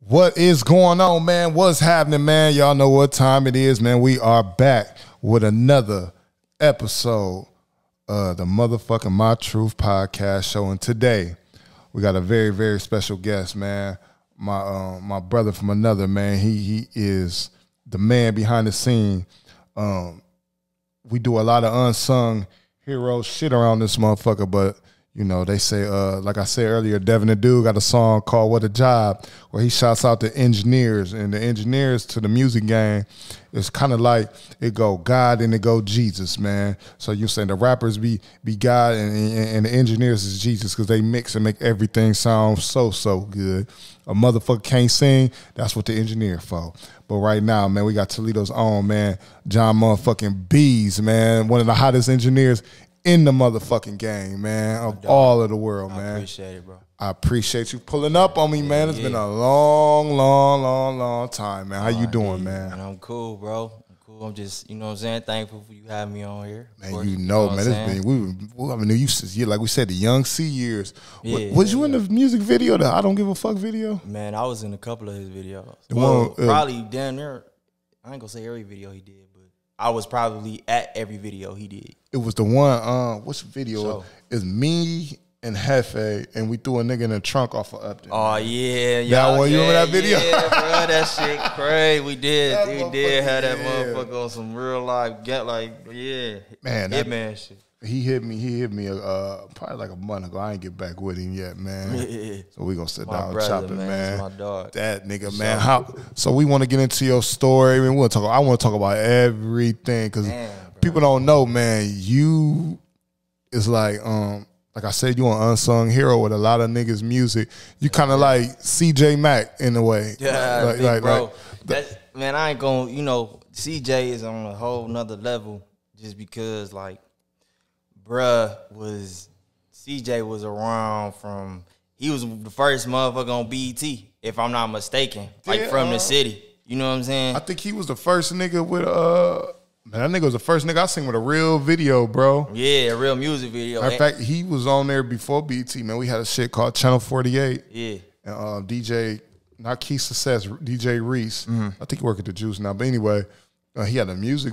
What is going on, man? What's happening, man? Y'all know what time it is, man. We are back with another episode of the motherfucking My Truth podcast show. And today, we got a very, very special guest, man. My brother from another, man. He is the man behind the scene. We do a lot of unsung hero shit around this motherfucker, but you know, they say, like I said earlier, Devin the Dude got a song called What a Job, where he shouts out the engineers. And the engineers to the music game, it's kind of like it go God and it go Jesus, man. So you saying the rappers be God and the engineers is Jesus because they mix and make everything sound so good. A motherfucker can't sing, that's what the engineer for. But right now, man, we got Toledo's own, man, John motherfucking Beez, man, one of the hottest engineers in the motherfucking game, man, of all of the world, man. I appreciate it, bro. I appreciate you pulling up on me, man. It's been a long time, man. How you doing, man? I'm cool, bro. I'm cool. I'm just, you know what I'm saying, thankful for you having me on here. Man, you know, man, it's been, we haven't knew you since, like we said, the Young C years. Was you in the music video, the I Don't Give a Fuck video? Man, I was in a couple of his videos. Probably damn near, I ain't gonna say every video he did, but I was probably at every video he did. It was the one, what's the video? It's me and Hefe, and we threw a nigga in the trunk off of Upton. Oh, yeah. That one, you remember that video? Yeah, bro, that shit crazy. We did have that motherfucker on some real life, man, Hitman shit. He hit me probably like a month ago. I ain't get back with him yet, man. So we gonna sit down and chop it, man. My dog. That nigga, man. So we want to get into your story. I mean, I want to talk about everything because people don't know, man. You is like I said, you an unsung hero with a lot of niggas' music. You kind of like CJ Mack in a way. Yeah, bro. Man, I ain't gonna. You know, CJ is on a whole nother level just because like. CJ was around he was the first motherfucker on BET, if I'm not mistaken, from the city. You know what I'm saying? I think he was the first nigga with, man, that nigga was the first nigga I seen with a real video, bro. Yeah, a real music video. Matter of fact, he was on there before BET, man. We had a shit called Channel 48. Yeah. And DJ, not Key Success, DJ Reese. I think he work at the Juice now. But anyway, he had a music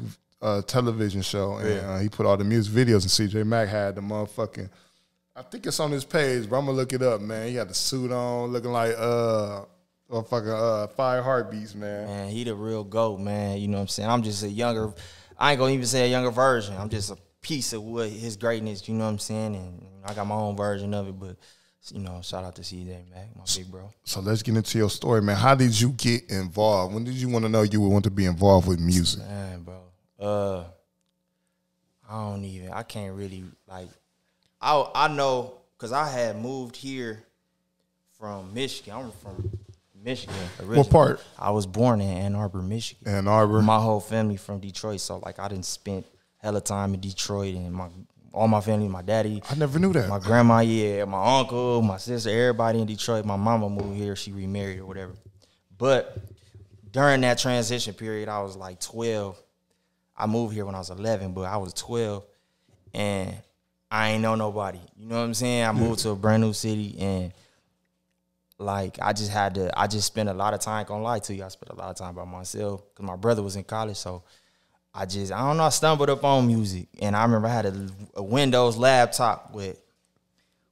television show, and he put all the music videos, and CJ Mack had the motherfucking, I think it's on his page, but I'm gonna look it up, man. He had the suit on, looking like Fire Heartbeats, man. Man, he the real GOAT, man. You know what I'm saying? I'm just I ain't gonna even say a younger version. I'm just a piece of what his greatness, you know what I'm saying? And I got my own version of it, but you know, shout out to CJ Mack, my big bro. So let's get into your story, man. How did you get involved? When did you want to know you would want to be involved with music? Man, bro. I can't really, like, I know, because I had moved here from Michigan. I'm from Michigan originally. What part? I was born in Ann Arbor, Michigan. Ann Arbor? My whole family from Detroit, so, like, I didn't spend hella time in Detroit, and all my family, my daddy. I never knew that. My grandma, my uncle, my sister, everybody in Detroit. My mama moved here. She remarried or whatever. But during that transition period, I was, like, 12. I moved here when I was 11, but I was 12, and I ain't know nobody. You know what I'm saying? I moved to a brand new city, and like I just spent a lot of time. Gonna lie to you, I spent a lot of time by myself because my brother was in college. So I don't know. I stumbled up on music, and I remember I had a Windows laptop with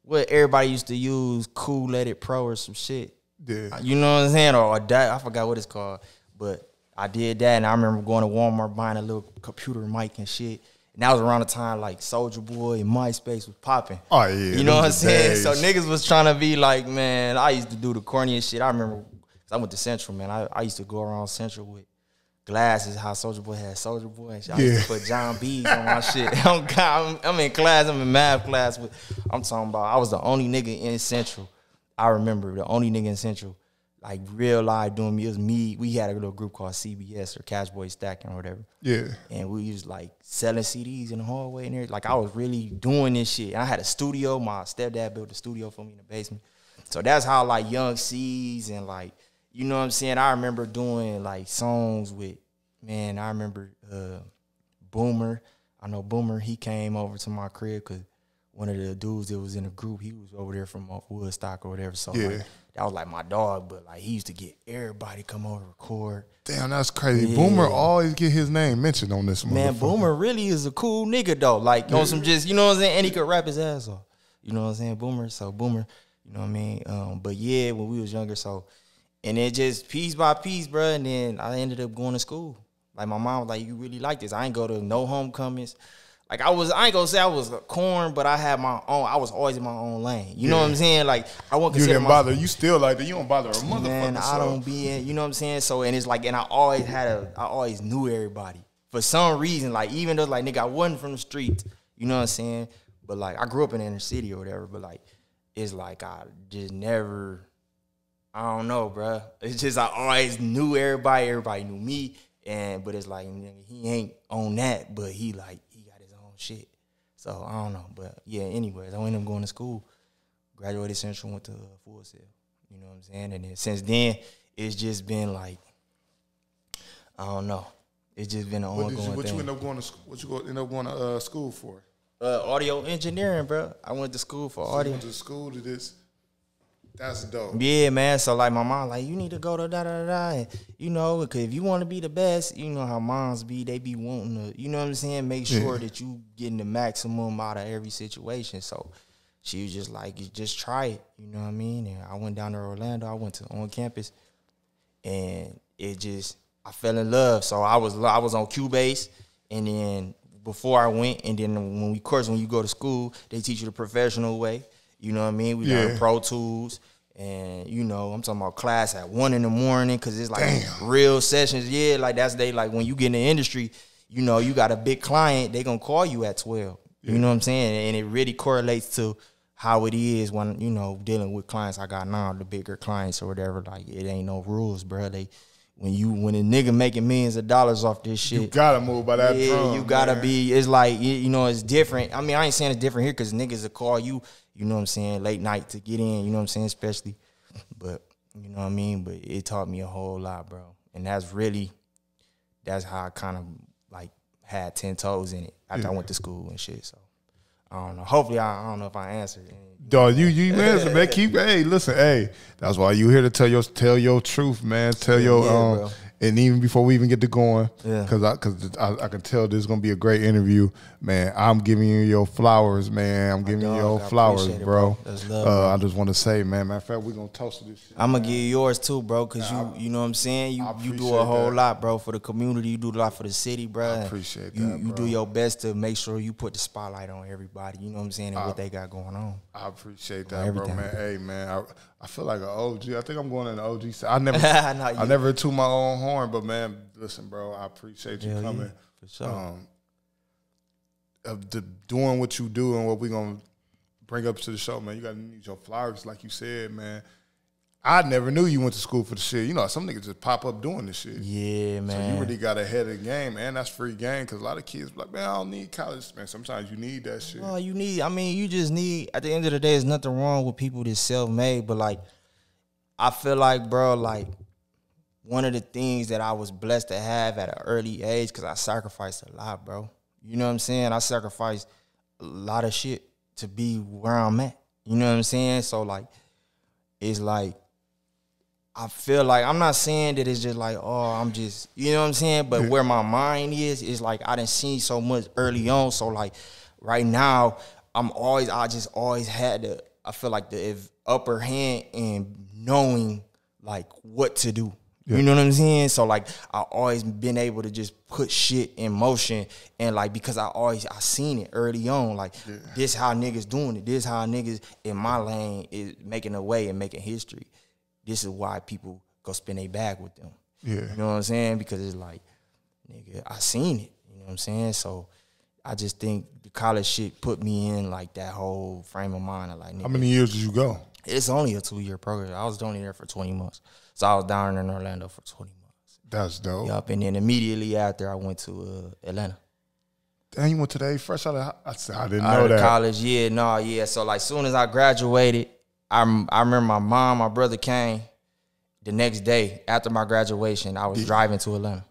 what everybody used to use, Cool Edit Pro or some shit. Yeah. You know what I'm saying? Or that, I forgot what it's called, but I did that, and I remember going to Walmart buying a little computer mic and shit. And that was around the time like Soulja Boy and MySpace was popping. Oh yeah, you know what I'm saying? So niggas was trying to be like, man, I used to do the corniest shit. I remember, cause I went to Central, man. I used to go around Central with glasses. How Soulja Boy had Soulja Boy and shit. I used to put John Beez on my shit. I'm in class. I'm in math class. I'm talking about I was the only nigga in Central. I remember the only nigga in Central. Like real live doing me, it was me. We had a little group called CBS or Cash Boy Stacking or whatever. Yeah. And we was like selling CDs in the hallway and everything. Like I was really doing this shit. And I had a studio. My stepdad built a studio for me in the basement. So that's how like Young C's and like, you know what I'm saying? I remember doing like songs with, man, I remember Boomer. I know Boomer, he came over to my crib because one of the dudes that was in the group, he was over there from Woodstock or whatever. So Yeah. like, that was like my dog, but like he used to get everybody come over record. Damn, that's crazy. Yeah. Boomer always get his name mentioned on this Man, motherfucker. Boomer really is a cool nigga though. Like on some just, you know what I'm saying? And he could rap his ass off. You know what I'm saying? Boomer. So Boomer, you know what I mean? But yeah, when we was younger, so and then just piece by piece, bro, and then I ended up going to school. Like my mom was like, you really like this. I ain't go to no homecomings. Like I ain't gonna say I was a corn, but I had my own. I was always in my own lane. You know what I'm saying? Like I won't You consider didn't bother. You still like that. You don't bother a motherfucker. Man, I don't be in. You know what I'm saying? So and it's like, and I always knew everybody for some reason. Like even though like nigga, I wasn't from the street. You know what I'm saying? But like I grew up in the inner city or whatever. But like it's like I just never. I don't know, bro. It's just I always knew everybody. Everybody knew me. But it's like nigga, he ain't on that, but he got his own shit. So I don't know, but yeah. Anyways, I ended up going to school, graduated Central, went to Full Sail. You know what I'm saying? And then since then, it's just been like I don't know. It's just been an ongoing thing. What you end up going to? What you end up going to school for? Audio engineering, bro. I went to school for audio. You went to school to this. That's dope. Yeah, man. So like my mom, like you need to go to da-da-da-da. And, you know, because if you want to be the best, you know how moms be. They be wanting to, you know what I'm saying, make sure that you getting the maximum out of every situation. So she was just like, just try it. You know what I mean? And I went down to Orlando. I went to on campus, and I fell in love. So I was on Cubase, and then before I went, and then when you go to school, they teach you the professional way. You know what I mean? We learn Pro Tools, and you know, I'm talking about class at 1 a.m. because it's like real sessions. Yeah, like that's like when you get in the industry, you know, you got a big client, they gonna call you at 12. You know what I'm saying? And it really correlates to how it is when, you know, dealing with clients I got now, the bigger clients or whatever. Like it ain't no rules, bro. When a nigga making millions of dollars off this shit, you gotta move by that drum. You gotta be. It's like, you know, it's different. I mean, I ain't saying it's different here because niggas will call you, you know what I'm saying, late night to get in. You know what I'm saying, especially. But you know what I mean. But it taught me a whole lot, bro. And that's how I kind of like had 10 toes in it after I went to school and shit. So I don't know. Hopefully, I don't know if I answered. Dog, you answer, man. Hey, listen, hey. That's why you here to tell your truth, man. Tell your and even before we even get to going, because I can tell this is gonna be a great interview, man. I'm giving you your flowers, man. I'm giving you your flowers, bro. That's love, bro. I just want to say, man. Matter of fact, we're gonna toast to this shit. I'm gonna give you yours too, bro, because you know what I'm saying. You do a whole lot, bro, for the community. You do a lot for the city, bro. I appreciate that. You do your best to make sure you put the spotlight on everybody. You know what I'm saying, and what they got going on. I appreciate that, bro, man. Hey, man, I feel like an OG. I think I'm going in the OG side. I never toot my own horn, but man, listen, bro, I appreciate you coming. For sure. Doing what you do and what we're gonna bring up to the show, man. You gotta need your flowers, like you said, man. I never knew you went to school for the shit. You know, some niggas just pop up doing this shit. Yeah, man. So you really got ahead of the game, man. That's free game because a lot of kids be like, man, I don't need college, man. Sometimes you need that shit. No, you just need, at the end of the day, there's nothing wrong with people that's self-made, but like, I feel like, bro, like, one of the things that I was blessed to have at an early age, because I sacrificed a lot, bro. You know what I'm saying? I sacrificed a lot of shit to be where I'm at. You know what I'm saying? So, like, it's like, I feel like, I'm not saying that it's just like, oh, I'm just, you know what I'm saying? But where my mind is like, I done seen so much early on. So, like, right now, I just always had I feel like the upper hand in knowing, like, what to do. Yeah. You know what I'm saying? So, like, I always been able to just put shit in motion, and, like, because I seen it early on, like, this how niggas doing it. This how niggas in my lane is making a way and making history. This is why people go spin a bag with them. Yeah. You know what I'm saying? Because it's like, nigga, I seen it. You know what I'm saying? So I just think the college shit put me in, like, that whole frame of mind of, like, nigga. How many years did you go? It's only a 2-year program. I was only there for 20 months. So I was down in Orlando for 20 months. That's dope. Yup, and then immediately after I went to Atlanta. Damn, you went to the fresh out of I didn't out know of that. College, yeah. So, like, soon as I graduated, I remember my brother came the next day after my graduation. I was driving to Atlanta.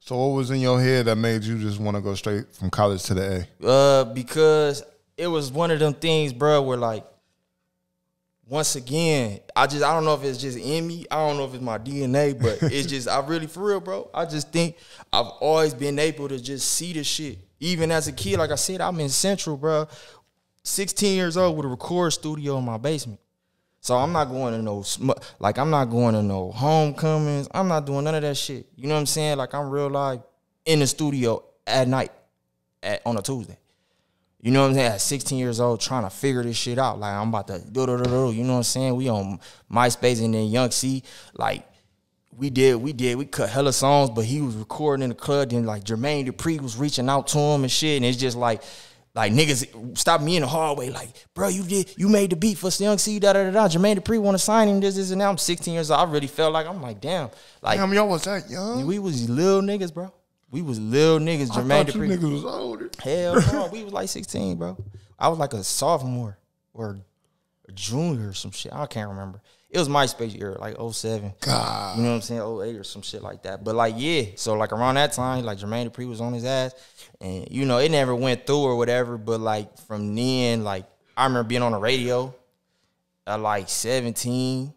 So what was in your head that made you just want to go straight from college to the A? Because it was one of them things, bro, where like, once again, I don't know if it's just in me. I don't know if it's my DNA, but it's just, I really, for real, bro, I just think I've always been able to just see the shit. Even as a kid, like I said, I'm in Central, bro. 16 years old with a record studio in my basement. So I'm not going to I'm not going to no homecomings. I'm not doing none of that shit. You know what I'm saying? Like, I'm real life in the studio at night on a Tuesday. You know what I'm saying? At 16 years old, trying to figure this shit out. Like, I'm about to do. You know what I'm saying? We on MySpace, and then Young C, like, we cut hella songs, but he was recording in the club. Then, like, Jermaine Dupri was reaching out to him and shit. And it's just like niggas stopped me in the hallway, like, bro, you made the beat for Young C, da-da-da-da. Jermaine Dupri want to sign him, this, and now I'm 16 years old. I really felt like, I'm like, damn. Like, damn, y'all was that young? We was little niggas, bro. We was little niggas. Jermaine Dupri. You niggas was older. Hell no, we was like 16, bro. I was like a sophomore or a junior or some shit. I can't remember. It was MySpace era, like 07. God. You know what I'm saying? 08 or some shit like that. But like, yeah. So like around that time, like Jermaine Dupri was on his ass. And, you know, it never went through or whatever. But like from then, like I remember being on the radio at like 17.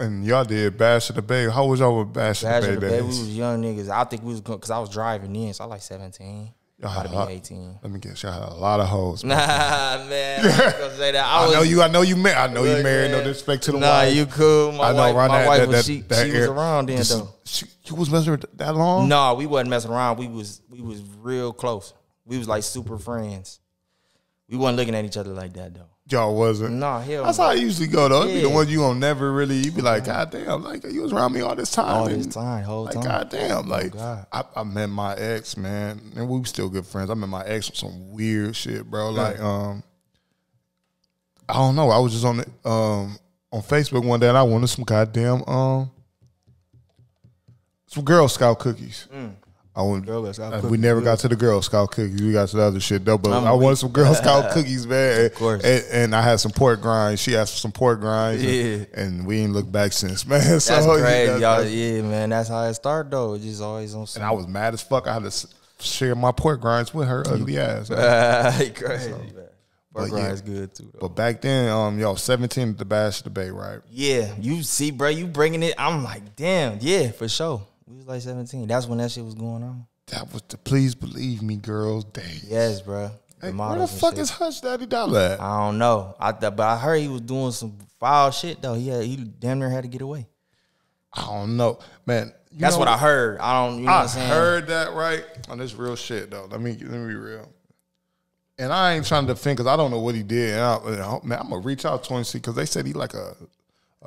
And y'all did Bash of the Bay. How was y'all with Bash of the Bay days? We was young niggas. I think we was going, because I was driving in, so I like 17. Y'all had about to be 18. Let me guess, y'all had a lot of hoes. Nah, man. I was gonna say that. I know you married. Man. No disrespect to the wife. Nah, you cool. My wife was around then, though. You was messing with that long? No, we wasn't messing around. We was real close. We was like super friends. We wasn't looking at each other like that, though. Y'all wasn't? Nah, hell That's how it usually go, though. It'd be the one you gonna never really, you be like, God damn, like, you was around me all this time. Whole time. God damn, like, I met my ex, man, and we were still good friends. I met my ex on some weird shit, bro. Like, I don't know. I was just on Facebook one day, and I wanted some goddamn, some Girl Scout cookies. We never got to the Girl Scout cookies. We got to the other shit, though. But I wanted some Girl Scout cookies, man. Of course. And I had some pork grinds. She asked for some pork grinds. Yeah. And we ain't looked back since, man. That's crazy, y'all. Yeah, man. That's how it started, though. It's just always on something. And I was mad as fuck. I had to share my pork grinds with her ugly ass. Crazy, man. Pork grinds good, too, though. But back then, 17 at the Bash of the Bay, right? Yeah. You see, bro, you bringing it. I'm like, damn. Yeah, for sure. We was like 17. That's when that shit was going on. That was the Please Believe Me Girls days. Yes, bro. Hey, where the fuck is Hush Daddy Dollar at? I don't know. But I heard he was doing some foul shit, though. He damn near had to get away. I don't know. Man. That's what I heard. I know what I'm saying? Heard that, right? On this real shit, though. Let me be real. And I ain't trying to defend because I don't know what he did. Man, I'm going to reach out to him and see because they said he like a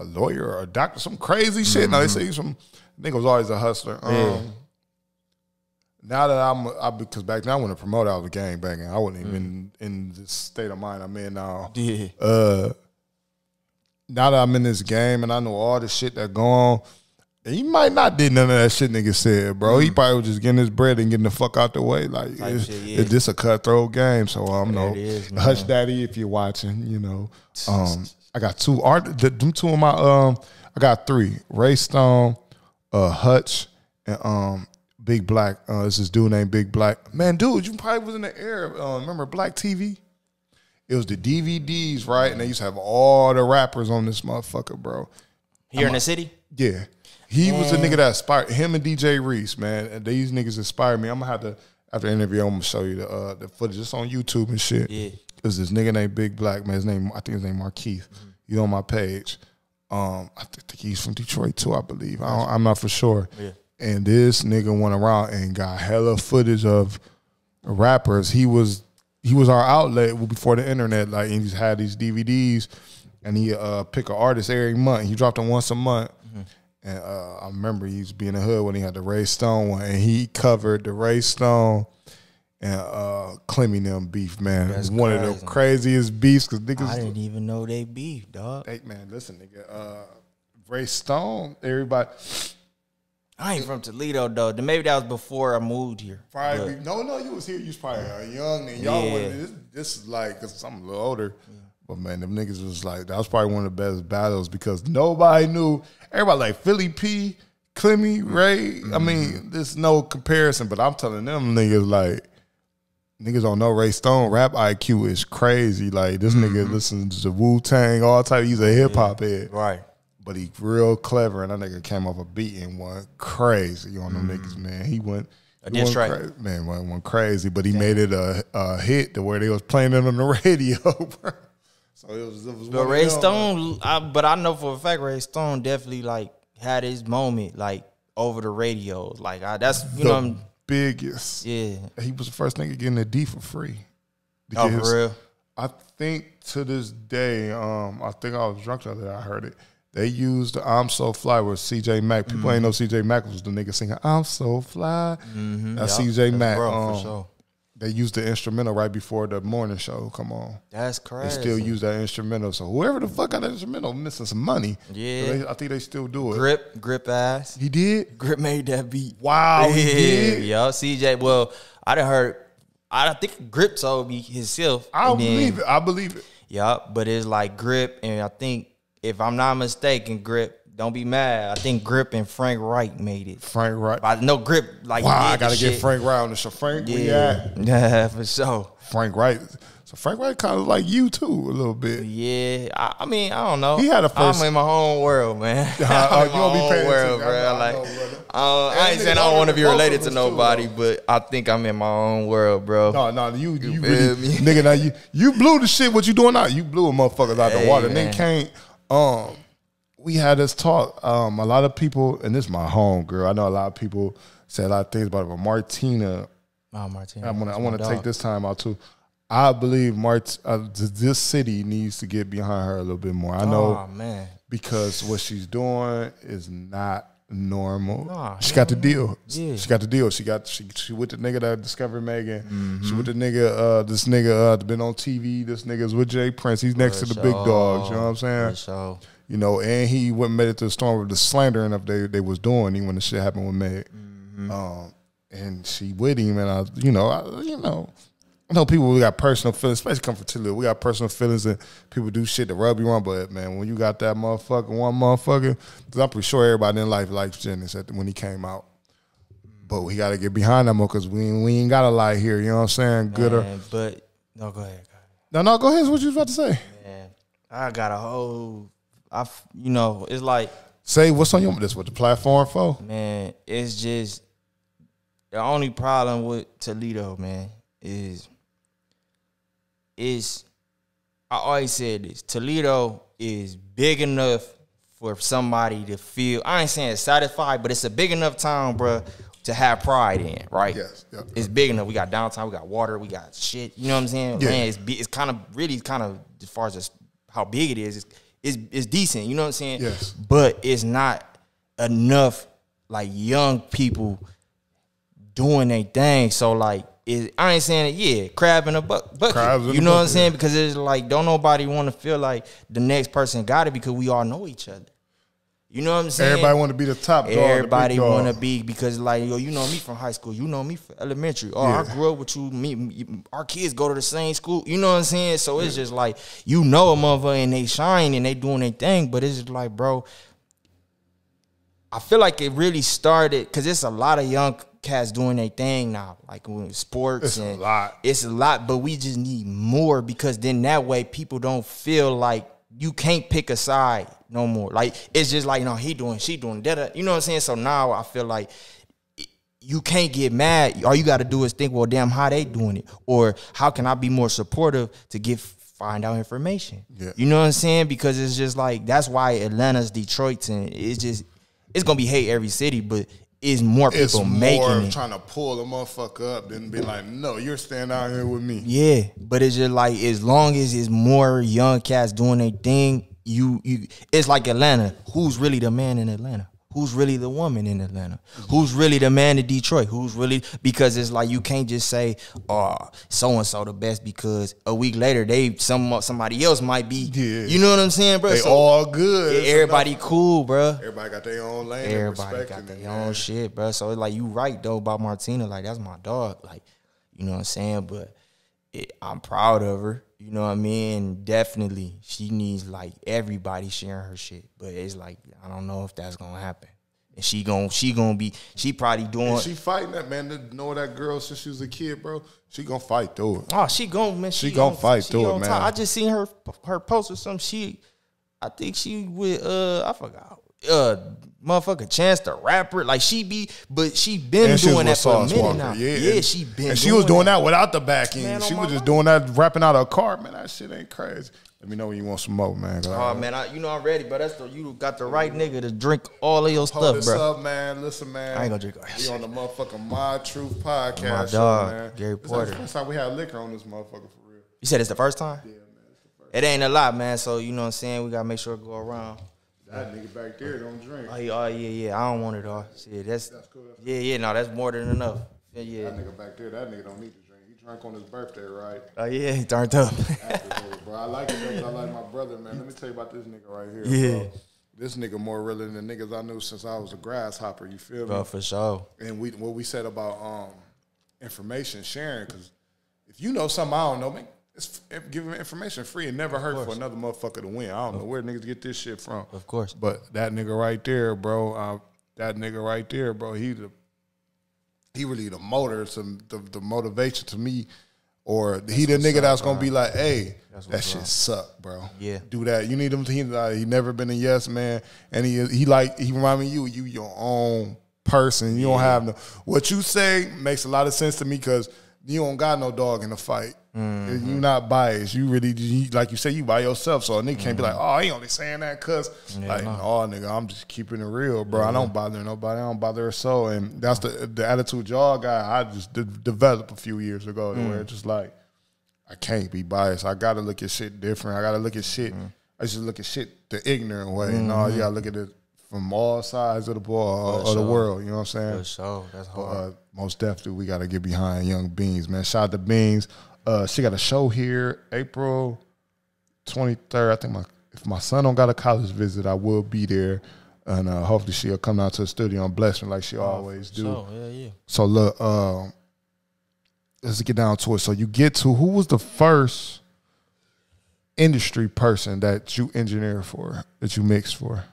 lawyer or a doctor, some crazy shit. Now they say he's some... I think I was always a hustler. Now that because back then I wasn't a promoter, I was a gangbanging. I wasn't even in the state of mind I'm in now. Yeah. Now that I'm in this game and I know all the shit that go on, he might not did none of that shit nigga said, bro. He probably was just getting his bread and getting the fuck out the way. Like, it's just a cutthroat game. So, Hush Daddy, if you're watching, you know. I got two of my, I got three. Ray Stone, Hutch, and Big Black. It's this dude named Big Black. Man, dude, you probably was in the era. Remember Black TV? It was the DVDs, right? And they used to have all the rappers on this motherfucker, bro. Here in the city? Yeah. He was a nigga that inspired him and DJ Reese, man. And these niggas inspired me. I'm gonna have to, after the interview, I'm gonna show you the footage. It's on YouTube and shit. Yeah. There's this nigga named Big Black, man. I think his name Markeith. He's on my page. I think he's from Detroit too, I believe. I'm not for sure. Yeah. And this nigga went around and got hella footage of rappers. He was our outlet before the internet. Like, he had these DVDs, and he pick an artist every month. He dropped them once a month. And I remember he used to be in the hood when he had the Ray Stone one, and he covered the Ray Stone and Clemmy them beef, man. It was one of the craziest beefs because niggas. I didn't even know they beef, dog. Hey, man, listen, nigga. Ray Stone, everybody. I ain't from Toledo, though. Maybe that was before I moved here. Probably. No, you was here. You was probably young, and y'all this is like, because I'm a little older. Yeah. But, man, them niggas was like, that was probably one of the best battles because nobody knew. Everybody like Philly P, Clemmy, Ray. I mean, there's no comparison, but I'm telling them niggas like, niggas don't know Ray Stone rap IQ is crazy. Like this nigga listens to Wu-Tang, all type. He's a hip hop head, Right. but he real clever. And that nigga came off a beat and went crazy on them niggas, man. He went. That's right. Man, went crazy, but he made it a hit to where they was playing it on the radio, bro. So it was but Ray Stone, but I know for a fact Ray Stone definitely like had his moment like over the radio. Like that's know biggest. Yeah, he was the first nigga getting a D for free. Oh, for real? I think to this day, I think I was drunk the other day. I heard it. They used "I'm So Fly" with CJ Mack. People ain't know CJ Mack was the nigga singing "I'm So Fly." That's CJ Mack. For sure. They used the instrumental right before the morning show. Come on, that's crazy. They still use that instrumental. So whoever the fuck got that instrumental missing some money. Yeah, I think they still do it. Grip ass. He did. Grip made that beat. Wow, he did. Yeah, CJ. Well, I done heard. I think Grip told me himself. I believe it. I believe it. Yeah, but it's like Grip, and I think if I'm not mistaken, Grip. Don't be mad. I think Grip and Frank Wright made it. Frank Wright. I know Grip like. Wow, I gotta get Frank Wright on the show. Frank, yeah, for sure. Frank Wright. So Frank Wright kind of like you too, a little bit. Yeah, I mean, I don't know. He had a first. I'm in my own world, man. You don't be paying world, attention. Bro. I ain't saying I don't want to be related to nobody, but I think I'm in my own world, bro. No, you really, nigga. Now you blew the shit. What you doing now? You blew a motherfuckers out the water. Man. Nigga can't. We had this talk. A lot of people, and this is my home girl. I know a lot of people say a lot of things about it, but Martina. Oh, Martina. I want to take this time out too. I believe this city needs to get behind her a little bit more. I know, man, because what she's doing is not normal. Nah, she got the deal. Yeah. She got the deal. She with the nigga that discovered Megan. She with the nigga. This nigga been on TV. This nigga's with Jay Prince. He's next to the big dogs. You know what I'm saying? For sure. You know, and he went and made it to the storm with the slandering of they was doing even when the shit happened with Meg. And she with him, and I know people, we got personal feelings, especially come from Tilly. We got personal feelings, and people do shit to rub you wrong. But man, when you got that one motherfucker, because I'm pretty sure everybody in life likes Jennings when he came out. But we got to get behind that more because we ain't got to lie here. You know what I'm saying? Gooder. But no, go ahead. No, go ahead. What you was about to say? Man, I got a whole. It's like, say what's on your this what the platform for? Man, it's just the only problem with Toledo, man, is I always said this. Toledo is big enough for somebody to feel, I ain't saying satisfied, but it's a big enough town, bro, to have pride in, right? Yes. Yep. It's big enough. We got downtown, we got water, we got shit. You know what I'm saying? Yeah. Man, it's kind of as far as just how big it is, it's decent. You know what I'm saying? Yes. But it's not enough like young people doing their thing. So like, I ain't saying it. Yeah, crab in a bucket. You know what I'm saying? Because it's like don't nobody want to feel like the next person got it because we all know each other. You know what I'm saying? Everybody want to be the top dog. Everybody want to be because like yo, you know me from high school. You know me from elementary. Oh, yeah. I grew up with you. Our kids go to the same school. You know what I'm saying? So it's just like you know a motherfucker and they shine and they doing their thing. But it's just like, bro, I feel like it really started because it's a lot of young cats doing their thing now, like with sports. It's a lot. It's a lot, but we just need more because then that way people don't feel like you can't pick a side no more. Like it's just like, no, he doing, she doing, that. You know what I'm saying? So now I feel like you can't get mad. All you got to do is think, well, damn, how they doing it, or how can I be more supportive to find out information? Yeah. You know what I'm saying? Because it's just like that's why Atlanta's, Detroit's, and it's gonna be hate every city, but it's more people making it. Trying to pull a motherfucker up than be like, no, you're standing out here with me. Yeah, but it's just like as long as it's more young cats doing their thing, you it's like Atlanta. Who's really the man in Atlanta? Who's really the woman in Atlanta? Who's really the man in Detroit? Who's really, because it's like you can't just say, oh, so and so the best because a week later somebody else might be. Yeah. You know what I'm saying, bro? They all good. Everybody cool, bro. Everybody got their own lane. Everybody got their own shit, bro. So it's like you right though about Martina. Like that's my dog. Like, you know what I'm saying? But I'm proud of her. You know what I mean? Definitely, she needs like everybody sharing her shit. But it's like I don't know if that's gonna happen. And she probably doing. And she fighting that, man. To know that girl since she was a kid, bro. She gonna fight through it. Oh, she gonna fight through it, man. I just seen her post or something. I think she with I forgot. Motherfucker Chance the Rapper. Like she been doing that for a minute now. Yeah, she been. And she was doing that without the back end. She was just doing that, rapping out her car. Man, that shit ain't crazy. Let me know when you want some more, man. Oh man, I'm ready, but you got the right nigga to drink all of your stuff, Hold this bro. up, man. Listen, man. I ain't gonna drink all that We shit. on the motherfucking My Truth podcast. My show, dog, man. Gary This Porter. is the first time we had liquor on this motherfucker for real. You said it's the first time? Yeah, man. It's the first. It ain't a lot, man. So you know what I'm saying. We gotta make sure it go around. That nigga back there don't drink. Oh yeah. I don't want it all. Shit, that's cool. No, that's more than enough. Yeah. That nigga back there, that nigga don't need to drink. He drank on his birthday, right? Oh yeah, he turned up. Bro, I like it though, 'cause I like my brother, man. Let me tell you about this nigga right here. Yeah. Bro. This nigga more realer than the niggas I knew since I was a grasshopper. You feel me? Bro, for sure. And what we said about information sharing, because if you know something I don't know, man, it's giving information free. It never hurt for another motherfucker to win. I don't know where niggas get this shit from. Of course. But that nigga right there, bro, he really the motor, the motivation to me, or he the nigga that's gonna be like, hey, that shit suck, bro. Yeah. Do that. You need him to, he never been a yes man, and he remind me you your own person. You don't have no, what you say makes a lot of sense to me because you don't got no dog in the fight. Mm-hmm. You not biased. You really, like you say, you by yourself. So a nigga can't be like, oh, he only saying that because, nigga, I'm just keeping it real, bro. I don't bother nobody. I don't bother a soul. And that's the attitude y'all got. I just developed a few years ago where it's just like, I can't be biased. I got to look at shit different. I got to look at shit. I just look at shit the ignorant way. No, you got to look at it from all sides of the ball of the world. You know what I'm saying? For sure. That's hard. Most definitely, we got to get behind Young Beans, man. Shout out to Beans. She got a show here April 23rd. I think if my son don't got a college visit, I will be there. And hopefully she'll come out to the studio and bless me like she always do. Sure. Yeah. So look, let's get down to it. So you get to, who was the first industry person that you engineered for, that you mixed for?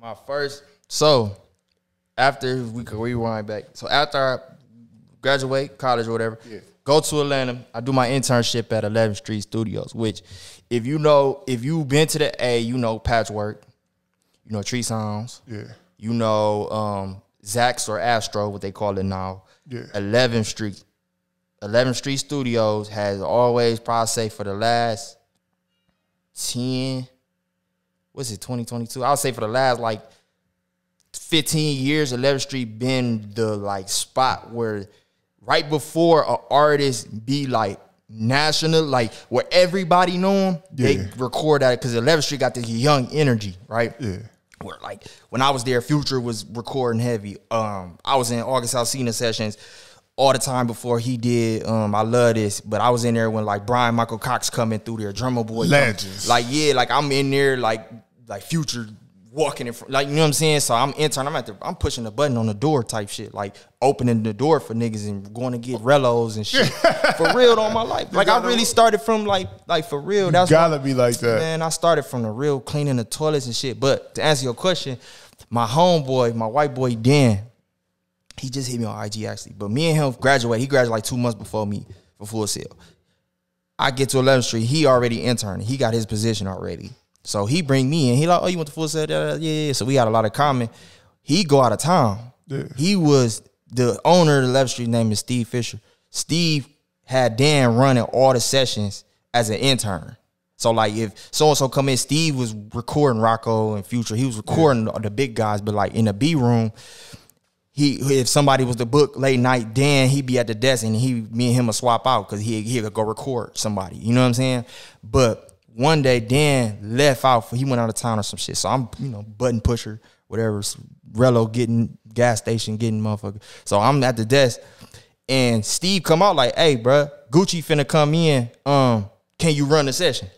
My first, so after we could rewind back. So after I graduate college or whatever, go to Atlanta. I do my internship at 11th Street Studios, which if you've been to the A, you know Patchwork, you know Tree Sounds, you know Zax or Astro, what they call it now. 11th Street Studios has always, probably say for the last 2022? I'll say for the last like 15 years, 11th Street been the like spot where right before an artist be like national, like where everybody know him, they record at it because 11th Street got this young energy, right? Yeah. Where like when I was there, Future was recording heavy. I was in August Alsina sessions all the time before he did I Love This, but I was in there when like Brian Michael Cox coming through there, Drumma Boy, legends. Like like I'm in there like Future walking in front, like, you know what I'm saying? So I'm interning, I'm pushing the button on the door type shit, like opening the door for niggas and going to get relos and shit. For real on my life. Like I really started from like for real. That's gotta be like that. Man, I started from the real cleaning the toilets and shit. But to answer your question, my homeboy, my white boy Dan, he just hit me on IG actually. But me and him graduated. He graduated like 2 months before me for Full Sail. I get to 11th Street. He already interned. He got his position already. So he bring me in. He like, oh, you went to Full Sail? Yeah. So we got a lot of common. He go out of town. Yeah. He was the owner of the 11th Street. Name is Steve Fisher. Steve had Dan running all the sessions as an intern. So like if so-and-so come in, Steve was recording Rocco and Future. He was recording the big guys, but like in the B room, if somebody was to book late night, Dan, he'd be at the desk and me and him would swap out because he could go record somebody. You know what I'm saying? But one day Dan left out, he went out of town or some shit. So I'm, button pusher, whatever, Relo getting gas station, getting motherfucker. So I'm at the desk and Steve come out like, hey, bro, Gucci finna come in. Can you run the session?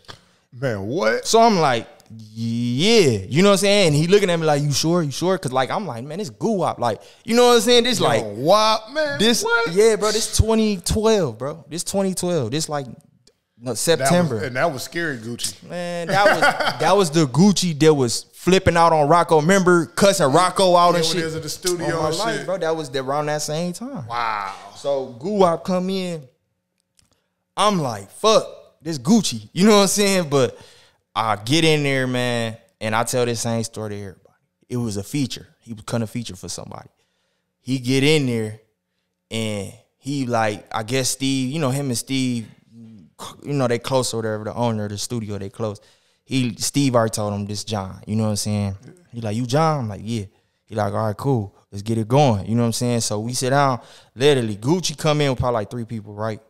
Man, what? So I'm like, yeah, you know what I'm saying? And he looking at me like, you sure? Cause like, I'm like, man, this goo-wop. Like, you know what I'm saying? This like, wop, man. This, what? Yeah, bro, this 2012, bro. This 2012. This like, No, September. And that was scary Gucci. Man, that was the Gucci that was flipping out on Rocco. Remember cussing Rocco out and shit? When at the studio and shit. Bro, that was around that same time. Wow. So Guwap come in. I'm like, fuck, this Gucci. You know what I'm saying? But I get in there, man, and I tell this same story to everybody. It was a feature. He was cutting a feature for somebody. He get in there, and he like, I guess Steve, you know, him and Steve, you know, they close or whatever, the owner of the studio, they close. Steve already told him this John, you know what I'm saying? He like, you John? I'm like, yeah. He like, all right, cool. Let's get it going. You know what I'm saying? So we sit down, literally, Gucci come in with probably like 3 people, right?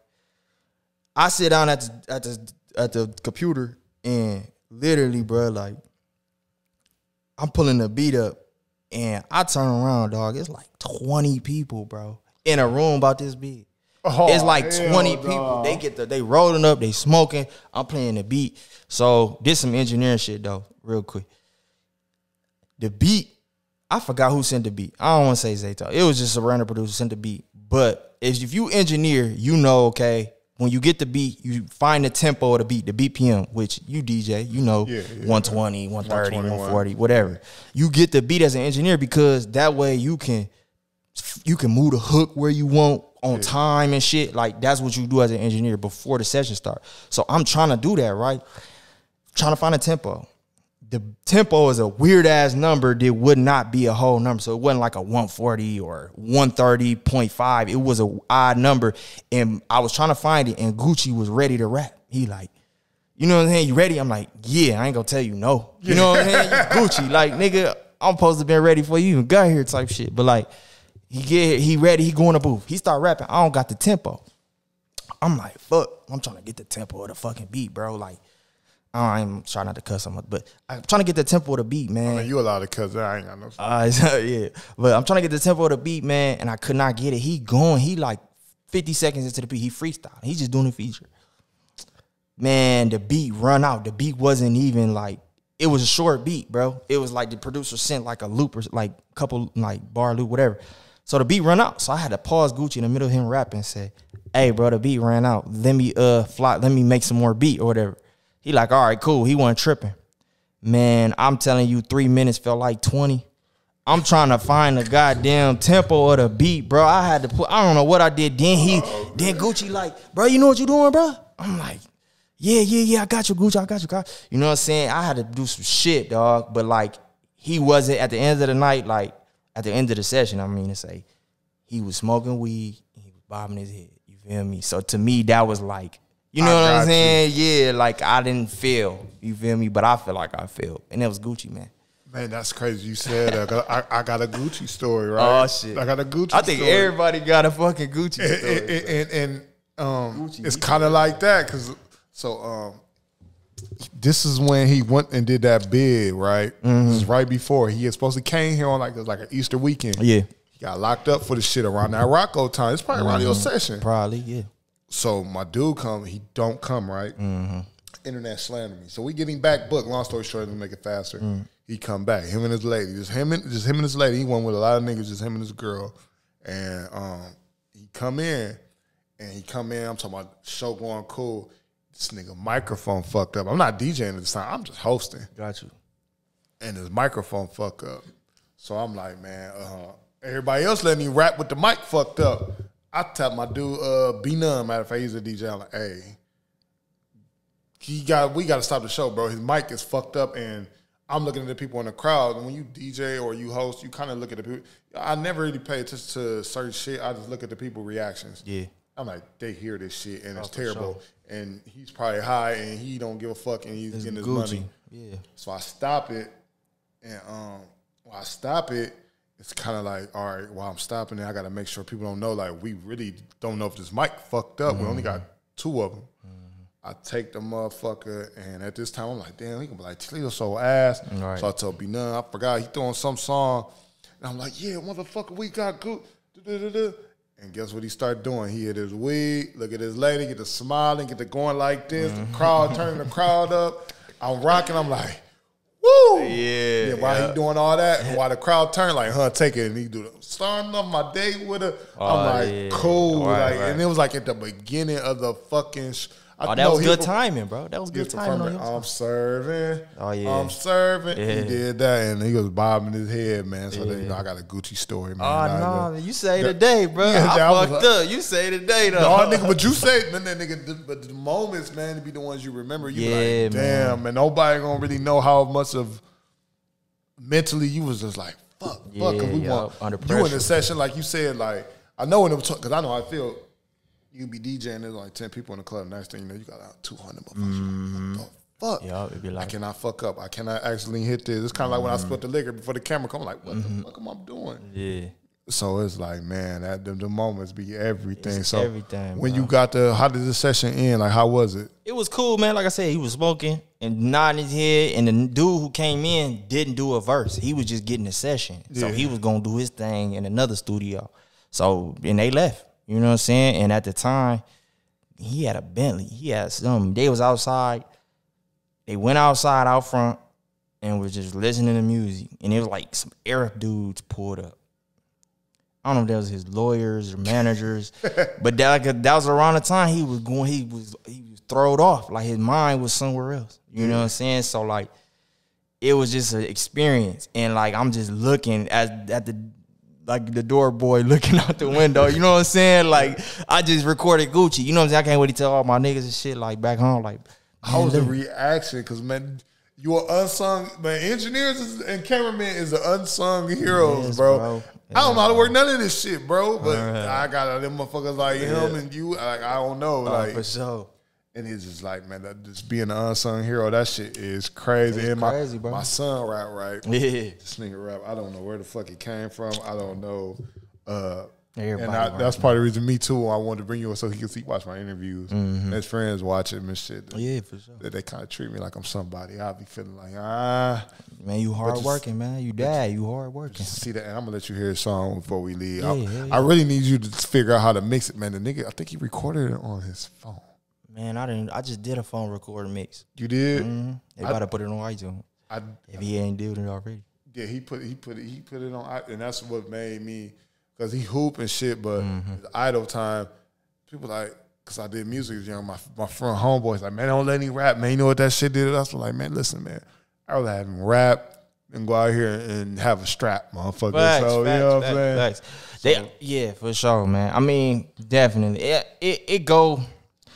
I sit down at the computer and literally, bro, like, I'm pulling the beat up and I turn around, dog. It's like 20 people, bro, in a room about this big. Oh, it's like 20 people. They rolling up, they smoking. I'm playing the beat. So this some engineering shit though, real quick. The beat, I forgot who sent the beat. I don't want to say Zayto. It was just a random producer sent the beat. But if you engineer, you know, okay, when you get the beat, you find the tempo of the beat, the BPM, which you DJ, you know, 120, 130, 140, whatever. You get the beat as an engineer because that way you can move the hook where you want on time and shit. Like, that's what you do as an engineer before the session start. So I'm trying to do that, right? Trying to find a tempo. The tempo is a weird-ass number that would not be a whole number. So it wasn't like a 140 or 130.5. It was an odd number. And I was trying to find it, and Gucci was ready to rap. He like, you know what I'm saying? You ready? I'm like, yeah, I ain't gonna tell you no. You know what I'm saying? Gucci, like, nigga, I'm supposed to be ready before you even got here type shit. But like, he ready, he go in the booth. He start rapping. I don't got the tempo. I'm like, fuck. I'm trying to get the tempo of the fucking beat, bro. Like, I'm trying not to cuss him, but I'm trying to get the tempo of the beat, man. I mean, you allowed to cuss. I ain't got no. Yeah, but I'm trying to get the tempo of the beat, man, and I could not get it. He like 50 seconds into the beat, he freestyle. He just doing a feature. Man, the beat run out. The beat wasn't even like, it was a short beat, bro. It was like the producer sent like a loop or like a couple like bar loop, whatever. So the beat run out. So I had to pause Gucci in the middle of him rapping and say, hey, bro, the beat ran out. Let me make some more beat or whatever. He like, all right, cool. He wasn't tripping. Man, I'm telling you, 3 minutes felt like 20. I'm trying to find the goddamn tempo of the beat, bro. I don't know what I did. Then Gucci like, bro, you know what you doing, bro? I'm like, yeah, I got you, Gucci, I got you. You know what I'm saying? I had to do some shit, dog. But like, he wasn't, at the end of the night, like, at the end of the session, I mean to say, he was smoking weed, he was bobbing his head. You feel me? So to me, that was like, you know what I'm saying? Yeah, like I didn't feel, you feel me? But I feel like I feel. And it was Gucci, man. Man, that's crazy. You said I got a Gucci story, right? Oh, shit. I got a Gucci story. I think everybody got a fucking Gucci story. And Gucci, it's kind of like that. This is when he went and did that bid, right? Mm-hmm. This is right before. He had supposed to came here on like an Easter weekend. Yeah. He got locked up for the shit around that Rocco time. It's probably around your session. Probably, yeah. So my dude come, he don't come, right? Mm-hmm. Internet slammed me. So we get him back booked. Long story short, to make it faster. He come back. Him and his lady. Just him and his lady. He went with a lot of niggas, just him and his girl. And he come in. I'm talking about show going cool. This nigga microphone fucked up. I'm not DJing at the time. I'm just hosting. Got you. And his microphone fucked up. So I'm like, man, everybody else letting me rap with the mic fucked up. I tell my dude, B None, matter of fact, he's a DJ. I'm like, hey, we got to stop the show, bro. His mic is fucked up, and I'm looking at the people in the crowd. And when you DJ or you host, you kind of look at the people. I never really pay attention to certain shit. I just look at the people reactions. Yeah. I'm like, they hear this shit, and it's terrible. Sure. And he's probably high, and he don't give a fuck, and he's getting his money. Yeah. So I stop it, and when I stop it, it's kind of like, all right, while I'm stopping it, I got to make sure people don't know, like, we really don't know if this mic fucked up. We only got 2 of them. I take the motherfucker, and at this time, I'm like, damn, he gonna be like, Toledo so ass. Right. So I told B None, I forgot, he throwing some song. And I'm like, yeah, motherfucker, we got good. And guess what he started doing? He hit his weed, look at his lady, get to smiling, get to going like this, the crowd, turning the crowd up. I'm rocking, I'm like, woo! Yeah, while he doing all that, and while the crowd turned, like, take it, and he do the starting off my day with her. I'm like, cool. And it was like at the beginning of the fucking Oh, that was good timing, bro. That was good timing. I'm serving. Oh, yeah. I'm serving. Yeah. He did that, and he was bobbing his head, man. So then, I got a Gucci story, man. Oh, no. You say today, bro. I fucked up. You say today, though. No, nigga, but you say, man, that nigga, but the moments, man, to be the ones you remember. You be like, damn, man, nobody gonna really know how much of mentally you was just like, fuck, because we want under pressure. You in the session, like you said, like, I know when it was, because I know I feel. You be DJing, there's like 10 people in the club. Next thing you know, you got 200 motherfuckers. What the fuck? Yeah, it'd be like, I cannot fuck up. I cannot actually hit this. It's kind of like when I split the liquor before the camera come. I'm like, what the fuck am I doing? Yeah. So it's like, man, that the moments be everything. It's so everything, when bro. you got how did the session end? Like, how was it? It was cool, man. Like I said, he was smoking and nodding his head, and the dude who came in didn't do a verse. He was just getting a session. So he was gonna do his thing in another studio. So and they left. You know what I'm saying? And at the time, he had a Bentley. He had something. They was outside. They went outside out front and was just listening to music. And it was like some Arab dudes pulled up. I don't know if that was his lawyers or managers, but that was around the time he was thrown off. Like his mind was somewhere else. You know what I'm saying? So like, it was just an experience. And like, I'm just looking at the door boy looking out the window, you know what I'm saying? Like, I just recorded Gucci, you know what I'm saying? I can't wait to tell all my niggas and shit, like, back home, like. How was the reaction? Because, man, you are unsung, man, engineers and cameramen is the unsung heroes, bro. I don't know how to work none of this shit, bro, but I got them motherfuckers like him and you, like, I don't know. Like, for sure. And it's just like, man, just being an unsung hero, that shit is crazy. It's and crazy, bro. My son rap, right? Yeah. This nigga rap, I don't know where the fuck it came from. I don't know. That's part of the reason me too. I wanted to bring you on so he could watch my interviews. His friends watch him and shit. Yeah, for sure. They kind of treat me like I'm somebody. I'll be feeling like, man, you hard working, man. You hard working. See that, and I'm gonna let you hear a song before we leave. I really need you to figure out how to mix it, man. The nigga, I think he recorded it on his phone. Man, I just did a phone record mix. You did? They about to put it on iTunes. If he ain't doing it already. Yeah, he put it on, and that's what made me, because he hoop and shit. But his idle time, people like, because I did music as young. My friend homeboys like, man, don't let him rap, man. You know what that shit did? I was like, man, listen, man, I rather have him rap than go out here and have a strap, motherfucker. Facts, so you know what I'm saying? Yeah, for sure, man. I mean, definitely, it go.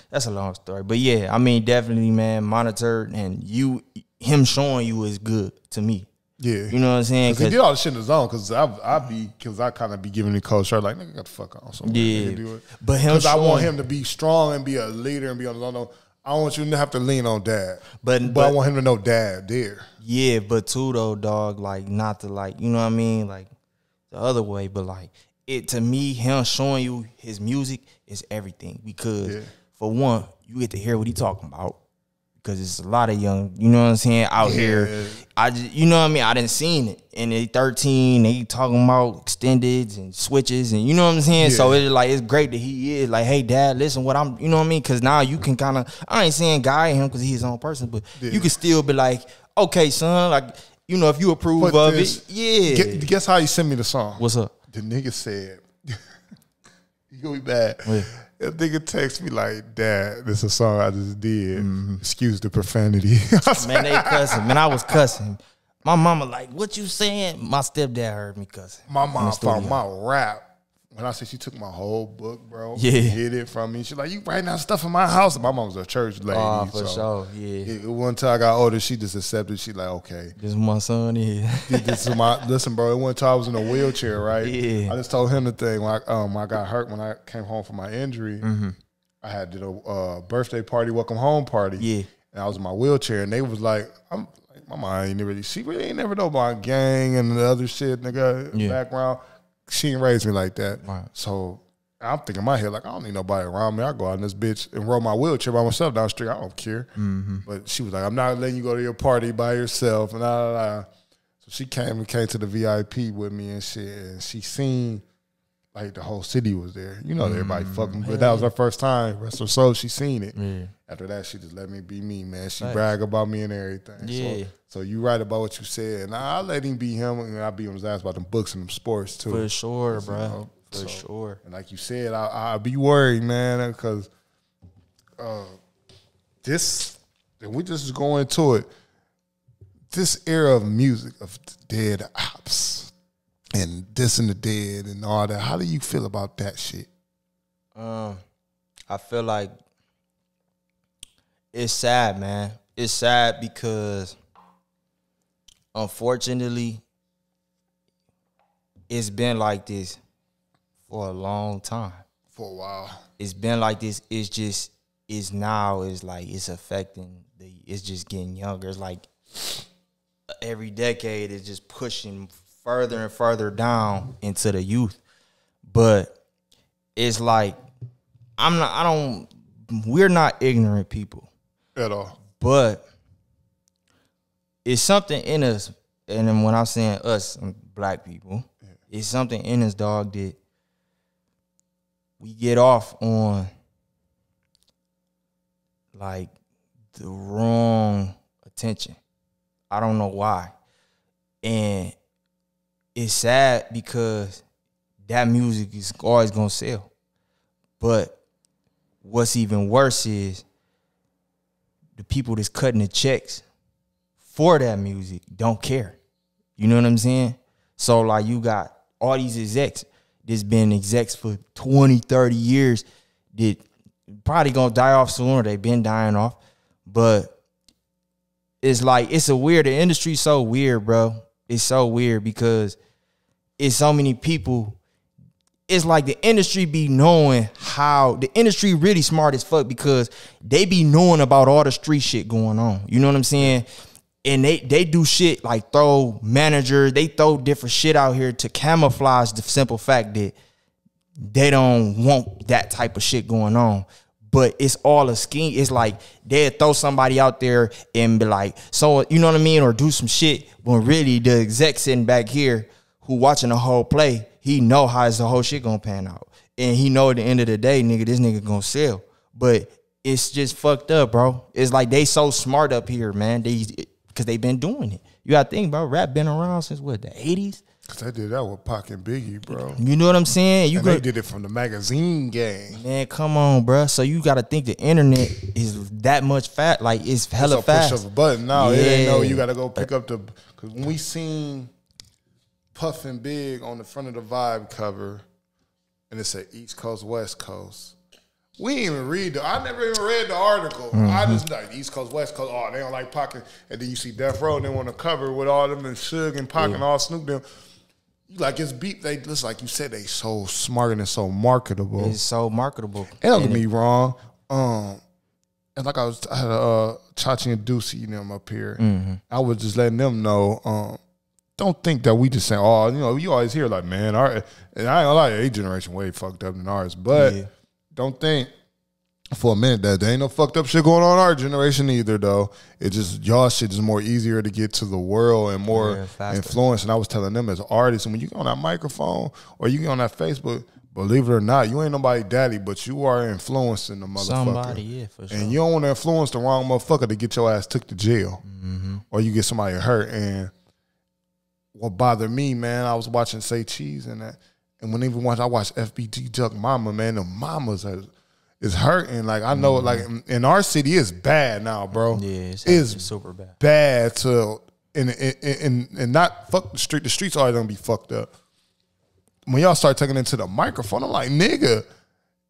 That's a long story, but yeah, I mean, definitely, man, monitored, and him showing you is good to me. Yeah, you know what I'm saying? Because he did all the shit in his own. Because I kind of be giving the cold shirt like, nigga, got the fuck on. So yeah, do it. But him, because I want him to be strong and be a leader and be on his own. I don't want you to have to lean on dad, but I want him to know dad there. Yeah, but too though, dog, like not to like, you know what I mean, like the other way, but like it to me, him showing you his music is everything because. For one, you get to hear what he talking about because it's a lot of young, you know what I'm saying, out here. You know what I mean? I didn't seen it. And they 13, they talking about extendeds and switches and you know what I'm saying? So it's like, it's great that he is like, hey, dad, listen what I'm, you know what I mean? Because now you can kind of, I ain't saying guide him because he's his own person, but you can still be like, okay, son, like, you know, if you approve of it, Guess how he sent me the song? What's up? The nigga said, you gonna be bad. That nigga text me like, Dad, this is a song I just did. Excuse the profanity. Man, they cussing. Man, I was cussing. My mama like, what you saying? My stepdad heard me cussing. My mom found my rap. When I said she took my whole book, bro, hid it from me. She like, you writing down stuff in my house. And my mom was a church lady. Oh, for sure, One time I got older, she just accepted. She like, okay. This is my son is. Listen, bro, one time I was in a wheelchair, right? I just told him the thing. When I got hurt when I came home from my injury, I had did a birthday party, welcome home party. And I was in my wheelchair, and they was like, my mom ain't really, she really ain't never know about gang and the other shit, nigga, background. She ain't raised me like that. Right. So I'm thinking in my head, like, I don't need nobody around me. I go out in this bitch and roll my wheelchair by myself down the street. I don't care. But she was like, I'm not letting you go to your party by yourself. And So she came to the VIP with me and shit. And she seen, like, the whole city was there. You know, everybody fucking. But that was her first time. Rest her soul, she seen it. After that, she just let me be me, man. She brag about me and everything. So you right about what you said. And I let him be him, and I be on his ass about them books and them sports, too. For sure, bro. For sure. And like you said, I be worried, man, because this, and we just go into it, this era of music, of dead ops, and this and the dead and all that, how do you feel about that shit? I feel like it's sad, man. It's sad because, unfortunately, it's been like this for a long time. For a while. It's been like this. It's just, it's now, it's like, it's affecting, it's just getting younger. It's like every decade is just pushing further and further down into the youth. But it's like, we're not ignorant people. At all. But it's something in us, and then when I'm saying us, black people, it's something in us, dog, that we get off on like the wrong attention. I don't know why. And it's sad because that music is always gonna sell. But what's even worse is the people that's cutting the checks for that music don't care. You know what I'm saying? So like you got all these execs that's been execs for 20, 30 years that probably gonna die off soon, or they been dying off. But it's like, it's the industry's so weird, bro. It's so weird because it's so many people. It's like the industry be knowing how, the industry really smart as fuck because they be knowing about all the street shit going on. You know what I'm saying? And they do shit like throw managers, they throw different shit out here to camouflage the simple fact that they don't want that type of shit going on. But it's all a scheme. It's like they'll throw somebody out there and be like, so, you know what I mean? Or do some shit when really the exec sitting back here who watching the whole play, he know how the whole shit gonna pan out. And he know at the end of the day, nigga, this nigga gonna sell. But it's just fucked up, bro. It's like they so smart up here, man. Because they been doing it. You gotta think, bro, rap been around since what, the 80s? Cause they did that with Pac and Biggie, bro. You know what I'm saying? They did it from the magazine game. Man, come on, bro. So you gotta think the internet is that much fat, like it's hella fast. Push of a button now. Yeah. It ain't no, you gotta go pick up the, cause when we seen Puffin' Big on the front of the Vibe cover, and it said East Coast, West Coast. We didn't even read I never even read the article. I just like East Coast, West Coast. Oh, they don't like Pac. And then you see Death Row, they want to cover with all them and Suge and Pac and all Snoop them. You like it's beat. They just like you said, they so smart and so marketable. It's so marketable. And don't get me wrong. And like I had Chachi and Deucey, you know, up here. I was just letting them know. Don't think that we just saying, oh, you know, you always hear like, man, and I ain't gonna lie, A generation way fucked up than ours. But don't think for a minute that there ain't no fucked up shit going on in our generation either, though. It just, y'all shit is more easier to get to the world and more influence. And I was telling them as artists, and when you get on that microphone or you get on that Facebook, believe it or not, you ain't nobody daddy, but you are influencing the motherfucker. Somebody, yeah, for sure. And you don't want to influence the wrong motherfucker to get your ass took to jail. Or you get somebody hurt. And what bothered me, man, I was watching Say Cheese and that. And when even once I watched FBG Duck Mama, man, the mamas is hurting. Like, I know, like, in our city, it's bad now, bro. Yeah, it's super bad. Bad to, and not fuck the street. The streets always gonna be fucked up. When y'all start taking it to the microphone, I'm like, nigga,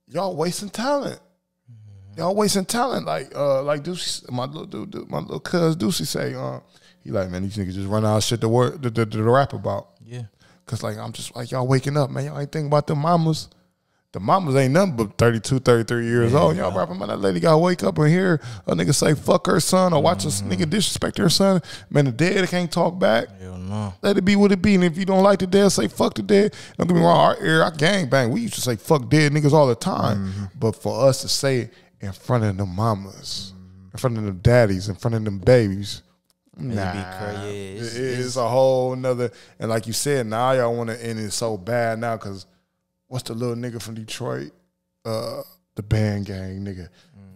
y'all wasting talent. Y'all wasting talent. Like Deucey, my little cuz Deucey say, he like, man, these niggas just run out of shit to rap about. Yeah. Cause like I'm just like, y'all waking up, man. Y'all ain't thinking about the mamas. The mamas ain't nothing but 32, 33 years old. Y'all rapping about that lady gotta wake up and hear a nigga say fuck her son or watch a nigga disrespect her son. Man, the dead can't talk back. Hell no. Let it be what it be. And if you don't like the dead, say fuck the dead. Don't get me wrong, our gang bang, we used to say fuck dead niggas all the time. But for us to say it in front of them mamas, in front of them daddies, in front of them babies, nah, it's a whole nother. And like you said, now y'all want to end it so bad now because what's the little nigga from Detroit? The band gang nigga.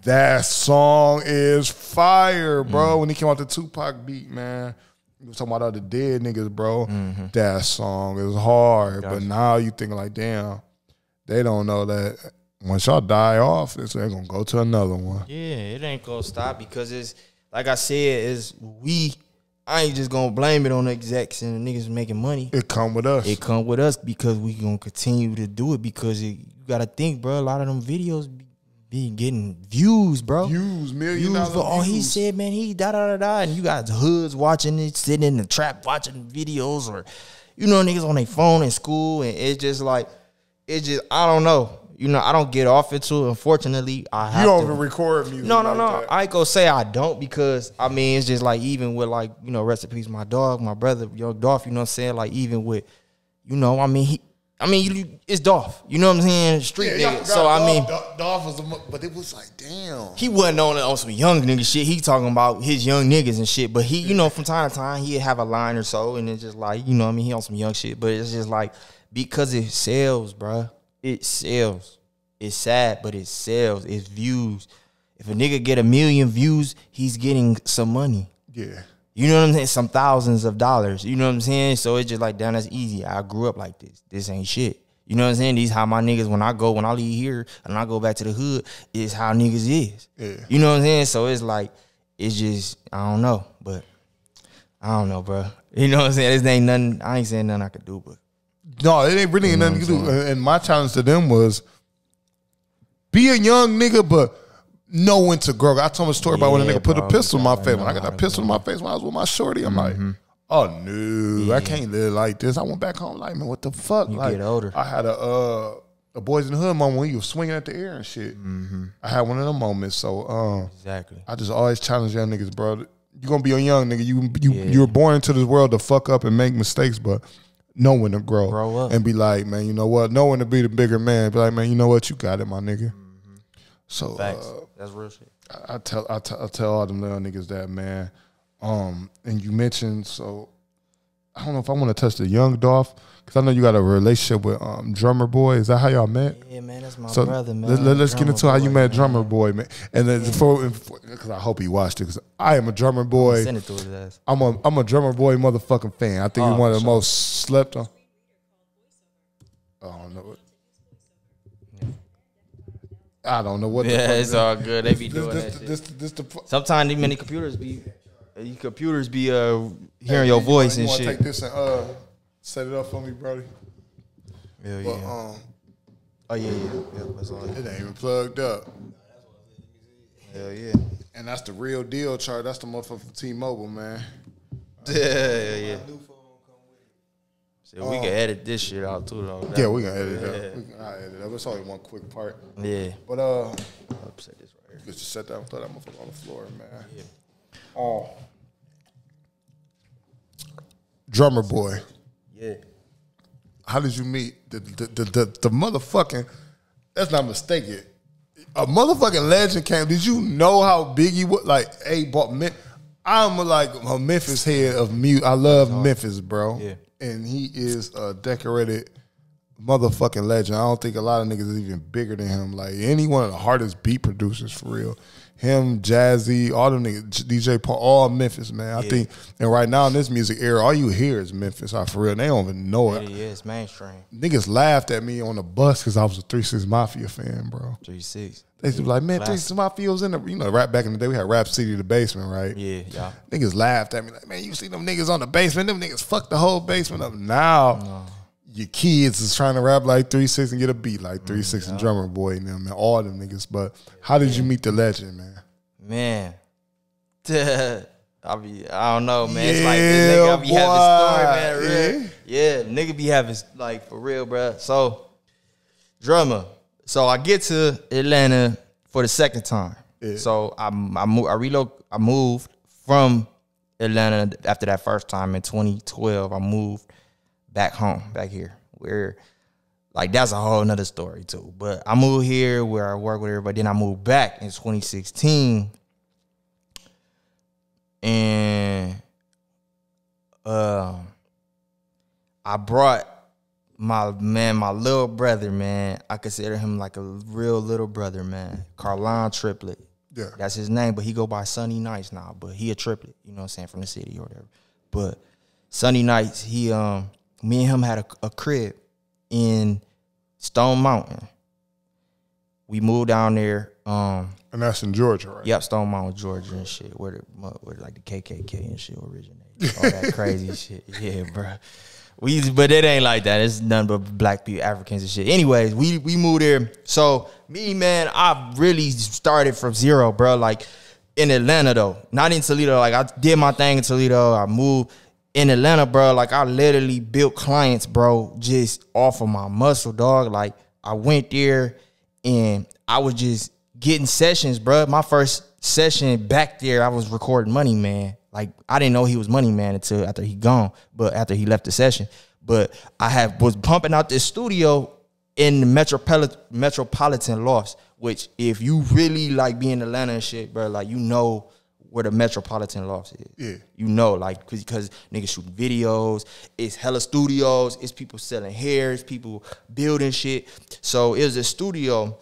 That song is fire, bro. When he came out the Tupac beat, man. You was talking about all the dead niggas, bro. That song is hard. Gotcha. But now you thinking like, damn, they don't know that once y'all die off, they're gonna go to another one. Yeah, it ain't gonna stop because it's like I said, I ain't just gonna blame it on the execs and the niggas making money. It come with us. It come with us because we gonna continue to do it because you gotta think, bro. A lot of them videos be getting views, bro. Millions of for all views. he said, man. He da, and you got hoods watching it, sitting in the trap watching videos, or niggas on their phone in school, and it's just like I don't know. I don't get off into it. Unfortunately, I have to. You don't even record music. No. That. I ain't gonna say I don't because it's just like even with like rest in peace, my dog, my brother, Young Dolph. You know what I'm saying? Like even with, it's Dolph. You know what I'm saying? Street nigga. So Dolph was, but it was like, damn. He wasn't on some young nigga shit. He talking about his young niggas and shit. But he, from time to time, he'd have a line or so, and it's just like, he on some young shit. But it's just like because it sells, bruh. It sells. It's sad, but it sells. It's views. If a nigga get 1 million views, he's getting some money. Yeah. You know what I'm saying? Some thousands of dollars. You know what I'm saying? So it's just like, damn, that's easy. I grew up like this. This ain't shit. You know what I'm saying? These how my niggas, when I leave here and I go back to the hood, is how niggas is. Yeah. You know what I'm saying? So it's like, it's just, I don't know. But I don't know, bro. You know what I'm saying? This ain't nothing. I ain't saying nothing I could do, but. No, it ain't really nothing you can do. And my challenge to them was be a young nigga, but know when to grow. I told them a story about when a nigga put a pistol in my face. When I got that pistol in my face when I was with my shorty, I'm like, oh no, I can't live like this. I went back home like, man, what the fuck? You like, get older. I had a Boys in the Hood moment when you was swinging at the air and shit. I had one of them moments. So exactly. I just always challenge young niggas, bro. You gonna be a young nigga. You were born into this world to fuck up and make mistakes, but know when to grow up and be like, man, you know what? Know when to be the bigger man. Be like, man, you know what? You got it, my nigga. So that's real shit. I tell all them little niggas that, man. And you mentioned, so I don't know if I want to touch the Young Dolph because I know you got a relationship with Drumma Boy. Is that how y'all met? Yeah, man, that's my brother, man. Let's get into how you met Drumma Boy, man. And then because I hope he watched it, because I am a Drumma Boy. Send it to his ass. I'm a Drumma Boy motherfucking fan. I think he's one of the most slept on. I don't know what. Yeah, it's all good. They be doing that. Sometimes these many computers be hearing your voice and shit. Take this and set it up for me, brody. Yeah. Oh yeah. That's all. It ain't even plugged up. Hell yeah. And that's the real deal, chart. That's the motherfucker T-Mobile, man. Yeah. So we can edit this shit out too, though. Yeah, we can edit it up. I'll edit it up. It's only one quick part. Yeah. But I'll set this right here. Just set that, throw that motherfucker on the floor, man. Yeah. Drumma Boy. Yeah. How did you meet the motherfucking? Let's not mistake it. A motherfucking legend came. Did you know how big he was? Like, I'm a Memphis head of music. I love Memphis, bro. Yeah. And he is a decorated motherfucking legend. I don't think a lot of niggas is even bigger than him. Like, any one of the hardest beat producers for real. Him, Jazzy, all them niggas, DJ Paul, all Memphis, man. I think, and right now in this music era, all you hear is Memphis. For real, they don't even know it. Yeah, it's mainstream. Niggas laughed at me on the bus because I was a 3 6 Mafia fan, bro. 3 6. They used to be like, man, 3 6 Mafia was in the, rap back in the day, we had Rap City the Basement, right? Yeah. Niggas laughed at me like, man, you see them niggas on the basement, them niggas fucked the whole basement up. Now, your kids is trying to rap like 3 6 and get a beat like 3 6 and Drumma Boy and them, and all them niggas. But how did you meet the legend, man? Man, I don't know, man. It's like this nigga be having story, man. Yeah, nigga be having, like, for real, bro. So, Drumma. So I get to Atlanta for the second time. Yeah. So I moved from Atlanta after that first time in 2012. I moved back home, back here, where, like, that's a whole nother story too. But I moved here where I work with everybody. Then I moved back in 2016. And I brought my little brother, man. I consider him like a real little brother, man. Carlon Triplet. Yeah. That's his name, but he go by Sunny Nights now. But he a triplet, you know what I'm saying, from the city or whatever. But Sunny Nights, me and him had a crib in Stone Mountain. we moved down there. And that's in Georgia, right? Yep, Stone Mountain, Georgia and shit, where like the KKK and shit originated. All that crazy shit. Yeah, bro. But it ain't like that. It's nothing but black people, Africans and shit. Anyways, we moved there. So me, man, I really started from zero, bro. Like in Atlanta though, not in Toledo. Like I did my thing in Toledo. I moved in Atlanta, bro. Like I literally built clients, bro, just off of my muscle, dog. Like I went there and I was just getting sessions, bro. My first session back there, I was recording Money Man. Like I didn't know he was Money Man until after he gone, but after he left the session. But I was pumping out this studio in the Metropolitan Lofts, which if you really like being in Atlanta and shit, bro, like you know where the Metropolitan Lofts is. Yeah. You know, like because niggas shooting videos, it's hella studios, it's people selling hair, it's people building shit. So it was a studio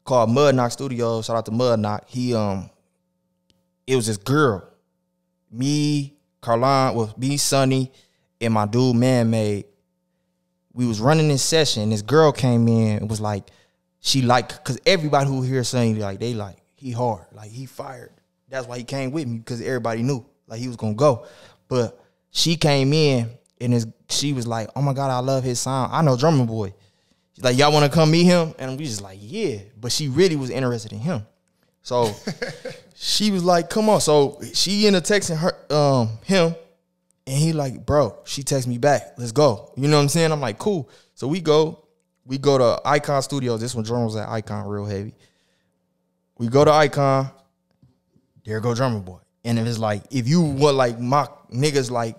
called Mud Knock Studios. Shout out to Mud Knock. It was this girl. Me, Carlon, me, Sonny, and my dude Man Made. We was running this session. This girl came in and was like, she like, cause everybody who hears Sonny, like they like, he hard, like he fired. That's why he came with me, because everybody knew like he was gonna go. But she came in and she was like, oh my God, I love his sound. I know Drumma Boy. She's like, y'all wanna come meet him? And we just like, yeah. But she really was interested in him. So she was like, come on. So she ended up texting her, him, and he like, bro, she texted me back. Let's go. You know what I'm saying? I'm like, cool. So we go to Icon Studios. This one, Drumma was at Icon real heavy. We go to Icon. There go Drumma Boy. And it was like, if you want like my niggas like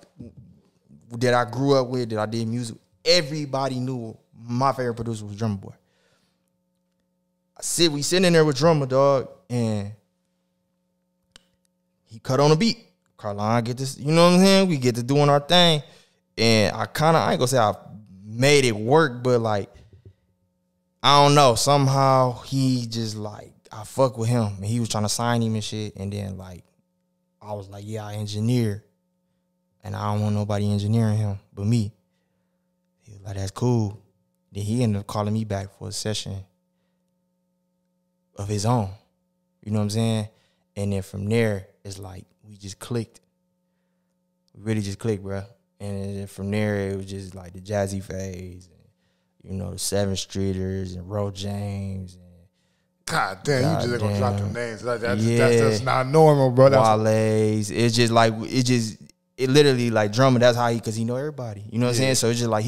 that I grew up with, that I did music, everybody knew my favorite producer was Drumma Boy. We sitting in there with Drumma, dog, and he cut on a beat. Carlon get this, you know what I'm saying? We get to doing our thing. And I ain't gonna say I made it work, but like, I don't know. Somehow he just like, I fuck with him. And he was trying to sign him and shit. And then like, I was like, yeah, I engineer. And I don't want nobody engineering him but me. He was like, that's cool. Then he ended up calling me back for a session of his own. You know what I'm saying? And then from there, it's like, we just clicked. We really just clicked, bro. And then from there, it was just like the Jazzy phase, and, you know, the Seven Streeters and Ro James. And God damn, you just gonna drop them names. That's just not normal, bro. Wale's. It's just like, it literally like Drumma, that's how because he know everybody. You know what I'm saying? So it's just like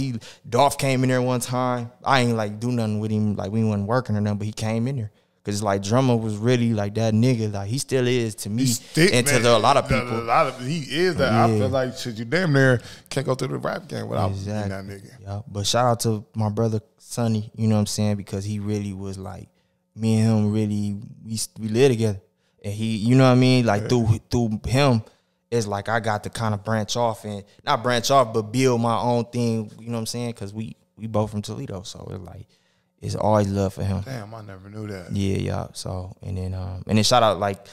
Dolph came in there one time. I ain't like do nothing with him, like we wasn't working or nothing, but he came in there. Cause like Drumma was really like that nigga, like he still is to me and to a lot of people. He is that. Yeah. I feel like shit, you damn near can't go through the rap game without being that nigga. Yeah. But shout out to my brother Sonny, you know what I'm saying, because he really was like, me and him really we live together, and he, you know what I mean, like through him, it's like I got to kind of branch off and not branch off, but build my own thing. You know what I'm saying? Cause we both from Toledo, so it's like. It's always love for him. Damn, I never knew that. Yeah. So and then shout out like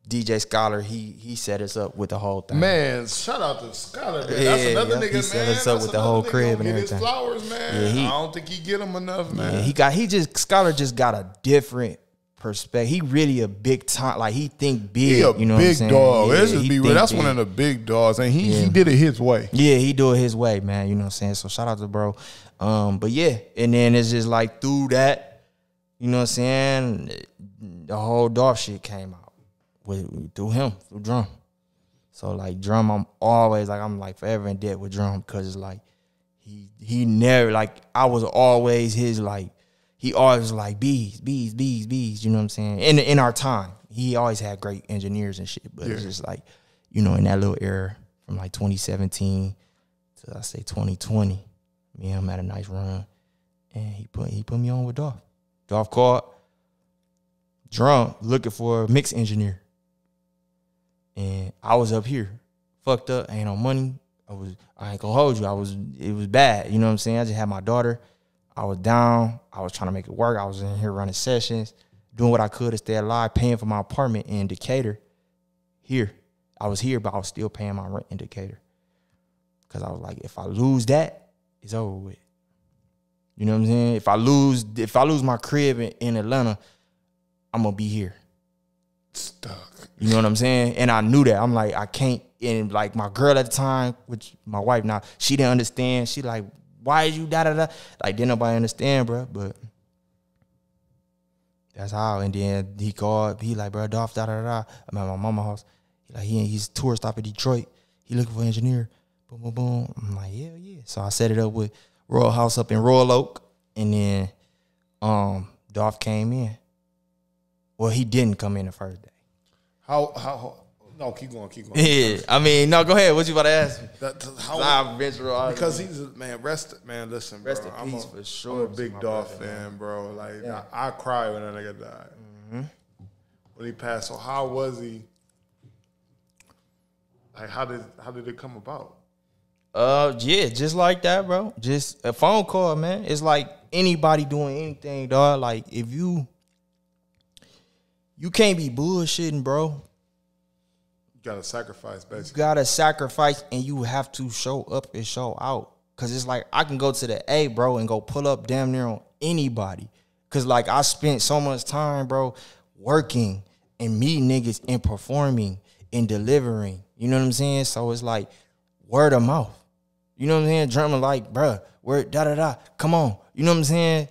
DJ Scholar. He set us up with the whole thing. Man, shout out to Scholar. Man. That's another nigga, man. He set us up with the whole crib and everything. His flowers, man. Yeah, I don't think he get them enough, man. Yeah, Scholar just got a different perspective. He really a big time. Like he think big. He you know big what I'm saying? dog. Yeah, Let's just be real. That's one of the big dogs, and he did it his way. Yeah, he do it his way, man. You know what I'm saying? So shout out to bro. But yeah, and then it's just like through that, you know what I'm saying, the whole Dolph shit came out through him, through Drum. So like Drum, I'm like forever in debt with Drum, because it's like he never, like I was always his, like he always was like Beez, you know what I'm saying? In our time, he always had great engineers and shit, but it's just like, you know, in that little era from like 2017 to I say 2020. Me and him had a nice run, and he put me on with Dolph. Dolph called Drum looking for a mix engineer, and I was up here, fucked up, ain't no money. I ain't gonna hold you. It was bad. You know what I'm saying? I just had my daughter. I was down. I was trying to make it work. I was in here running sessions, doing what I could to stay alive, paying for my apartment in Decatur. Here, I was here, but I was still paying my rent in Decatur, because I was like, if I lose that, it's over with. You know what I'm saying? If I lose my crib in Atlanta, I'm gonna be here. Stuck. You know what I'm saying? And I knew that. I'm like, I can't. And like my girl at the time, which my wife now, she didn't understand. She like, why is you da-da-da? Like, didn't nobody understand, bro. But that's how. And then he called. He like, bro, Dolph, da-da-da. I'm at my mama's house. He like, he's tour stop in Detroit. He looking for an engineer. Boom, boom, boom. I'm like, yeah, yeah. So I set it up with Royal House up in Royal Oak. And then Dolph came in. Well, he didn't come in the first day. How no, keep going. Yeah, I mean, no, go ahead. What you about to ask me? How venture off because he's a man. Listen, bro. Rest in peace for sure. I'm a big Dolph fan, bro. Like I cry when that nigga died. Mm-hmm. When he passed. So how was he? Like how did it come about? Yeah, just like that, bro. Just a phone call, man. It's like anybody doing anything, dog. Like if you can't be bullshitting, bro. You gotta sacrifice, basically. You gotta sacrifice, and you have to show up and show out. Cause it's like I can go to the A, bro, and go pull up damn near on anybody. Cause like I spent so much time, bro, working and meeting niggas and performing and delivering. You know what I'm saying? So it's like word of mouth. You know what I'm saying? Drumma like, bro, word da-da-da, come on. You know what I'm saying?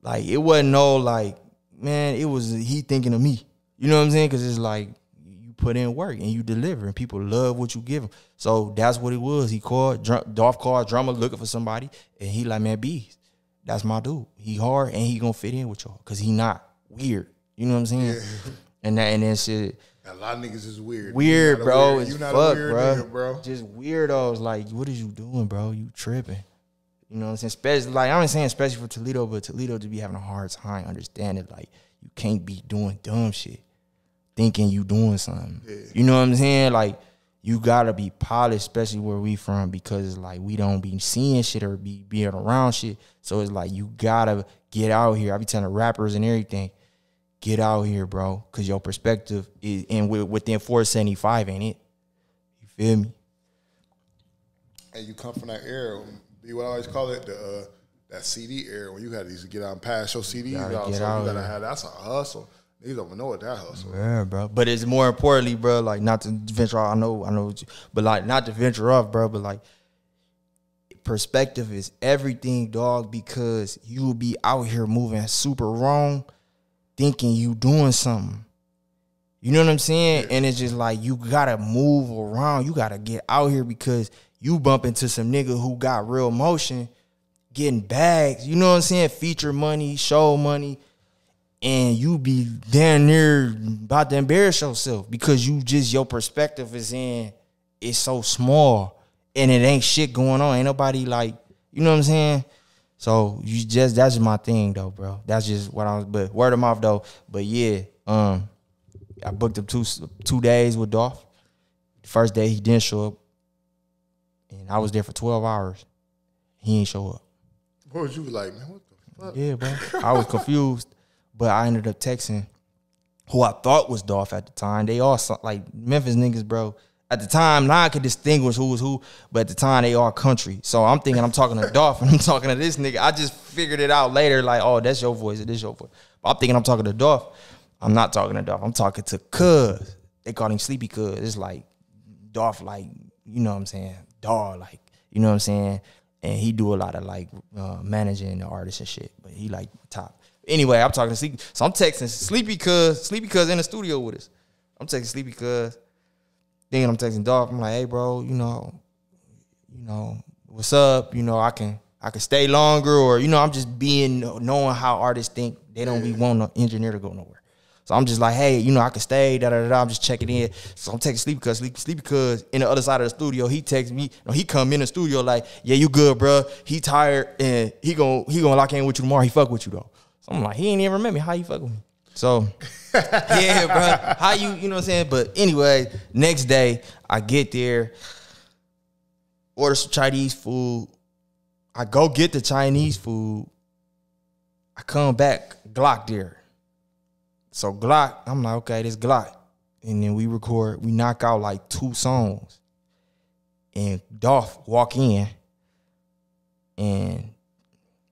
Like it wasn't no like, man, it was he thinking of me. You know what I'm saying? Cause it's like put in work and you deliver and people love what you give them. So that's what it was. He called, Dolph called Drumma looking for somebody and he like, man, Beez, that's my dude. He hard and he gonna fit in with y'all because he not weird. You know what I'm saying? Yeah. And then shit. A lot of niggas is weird. Weird, bro. It's fuck, nigga, bro. Just weirdos. Like, what is you doing, bro? You tripping. You know what I'm saying? Especially, like, I'm saying especially for Toledo, but Toledo to be having a hard time understanding, like, you can't be doing dumb shit. Thinking you doing something. Yeah. You know what I'm saying? Like, you gotta be polished, especially where we from, because like we don't be seeing shit or be being around shit. So it's like you gotta get out here. I be telling rappers and everything, get out here, bro, because your perspective is and within 475, ain't it? You feel me? And you come from that era. You always call it that CD era when you had to get out and pass your CDs out. So you gotta have that's a hustle. Niggas don't know what that hustle. Yeah, bro. But it's more importantly, bro, like not to venture off. I know, but like not to venture off, bro. But like perspective is everything, dog. Because you will be out here moving super wrong, thinking you doing something. You know what I'm saying? Yeah. And it's just like you gotta move around. You gotta get out here because you bump into some nigga who got real motion, getting bags. You know what I'm saying? Feature money, show money. And you be damn near about to embarrass yourself because your perspective is so small and it ain't shit going on. Ain't nobody like, you know what I'm saying? So that's just my thing though, bro. That's just what but word of mouth though. But yeah, I booked up two days with Dolph. The first day he didn't show up. And I was there for 12 hours. He ain't show up. What was you like, man? What the fuck? Yeah, bro. I was confused. But I ended up texting who I thought was Dolph at the time. They all like Memphis niggas, bro. At the time, now I could distinguish who was who, but at the time they all country. So I'm thinking I'm talking to Dolph and I'm talking to this nigga. I just figured it out later, like, oh, that's your voice, this your voice. But I'm thinking I'm talking to Dolph. I'm not talking to Dolph. I'm talking to Cuz. They call him Sleepy Cuz. It's like Dolph, like, you know what I'm saying? Dog, like, you know what I'm saying? And he do a lot of like managing the artists and shit, but he like top. Anyway, I'm talking to Sleepy. So I'm texting Sleepy Cuz in the studio with us. I'm texting Sleepy Cuz. Then I'm texting Dolph. I'm like, hey, bro, you know, what's up? You know, I can stay longer, or, you know, I'm just knowing how artists think. They don't be wanting an engineer to go nowhere. So I'm just like, hey, you know, I can stay, da-da-da-da. I'm just checking in. So I'm texting Sleepy Cuz in the other side of the studio. He texts me. He come in the studio like, yeah, you good, bro. He tired, and he gonna lock in with you tomorrow. He fuck with you, though. I'm like, he ain't even remember me. How you fuck with me? So, yeah, bro. How you know what I'm saying? But anyway, next day, I get there, order some Chinese food. I go get the Chinese food. I come back, Glock there. So Glock, I'm like, okay, this Glock. And then we knock out like 2 songs. And Dolph walk in, and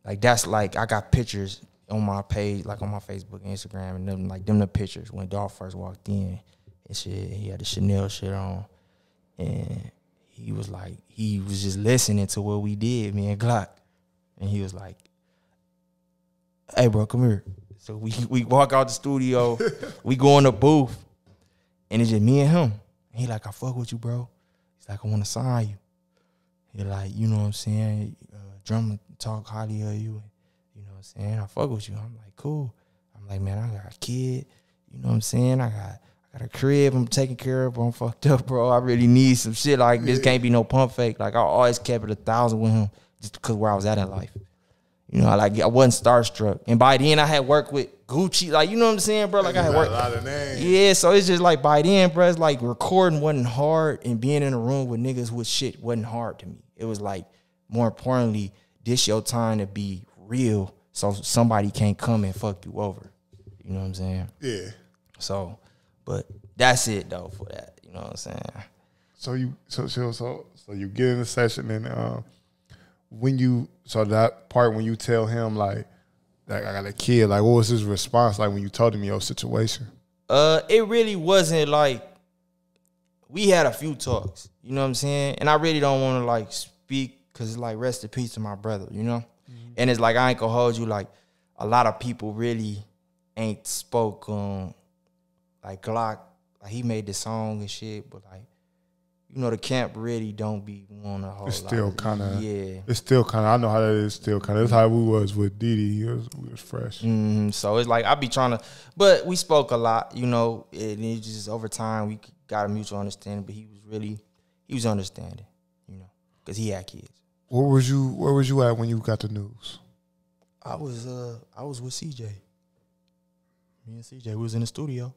Like that's like I got pictures on my page, like on my Facebook and Instagram, and them like them the pictures when Dolph first walked in and shit. He had the Chanel shit on, and he was just listening to what we did, me and Glock, and he was like, "Hey, bro, come here." So we walk out the studio, we go in the booth, and it's just me and him. And he like, "I fuck with you, bro." He's like, "I want to sign you." He like, you know what I'm saying? Drumma talk highly of you. You know what I'm saying? I fuck with you. I'm like, cool. I'm like, man, I got a kid. You know what I'm saying? I got a crib I'm taking care of. I'm fucked up, bro. I really need some shit like this. Can't be no pump fake. Like I always kept it 1,000 with him just because where I was at in life. You know, I wasn't starstruck. And by then I had worked with Gucci. Like, you know what I'm saying, bro? Like I had worked. A lot of names. Yeah, so it's just like by then, bro, it's like recording wasn't hard and being in a room with niggas with shit wasn't hard to me. It was like, more importantly, this your time to be real so somebody can't come and fuck you over. You know what I'm saying? Yeah. So, but that's it though for that. You know what I'm saying? So you get in the session and that part when you tell him like I got a kid, like what was his response like when you told him your situation? It really wasn't like, we had a few talks, you know what I'm saying? And I really don't want to like speak because it's like rest in peace to my brother, you know? Mm-hmm. And it's like I ain't gonna hold you, like a lot of people really ain't spoke on like Glock, like he made the song and shit, but like, you know, the camp really don't be want to hold. It's still kind of, yeah. It's still kind of, I know how that is still kind of. That's how we was with Didi. We was fresh. Mm-hmm. So it's like, I be trying to, but we spoke a lot, you know, and it just over time, we got a mutual understanding, but he was understanding, you know, because he had kids. Where was you at when you got the news? I was with CJ. Me and CJ, we was in the studio,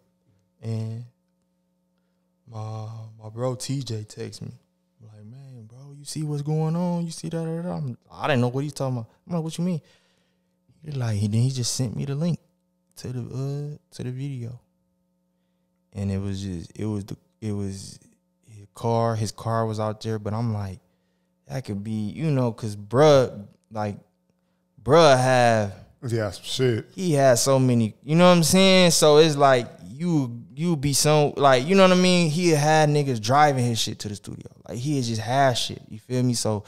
and my bro TJ texts me. I'm like, man, bro, you see what's going on? You see that? I didn't know what he's talking about. I'm like, what you mean? He's like, then he just sent me the link to the video, and it was his car was out there, but I'm like, that could be, you know, cause bruh have some shit. He has so many, you know what I'm saying? So it's like you be so like, you know what I mean? He had niggas driving his shit to the studio. Like he just had shit. You feel me? So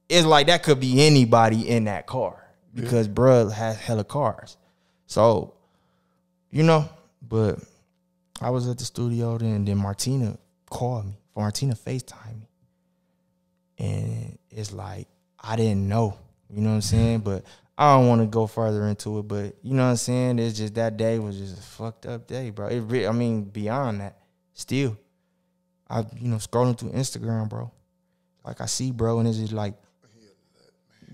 it's like that could be anybody in that car because bruh has hella cars. So, you know, but I was at the studio then Martina called me. Martina FaceTimed me. And it's like, I didn't know, you know what I'm saying? But I don't want to go further into it, but you know what I'm saying? It's just that day was just a fucked up day, bro. Beyond that, still, I, you know, scrolling through Instagram, bro. Like I see, bro, and it's just like,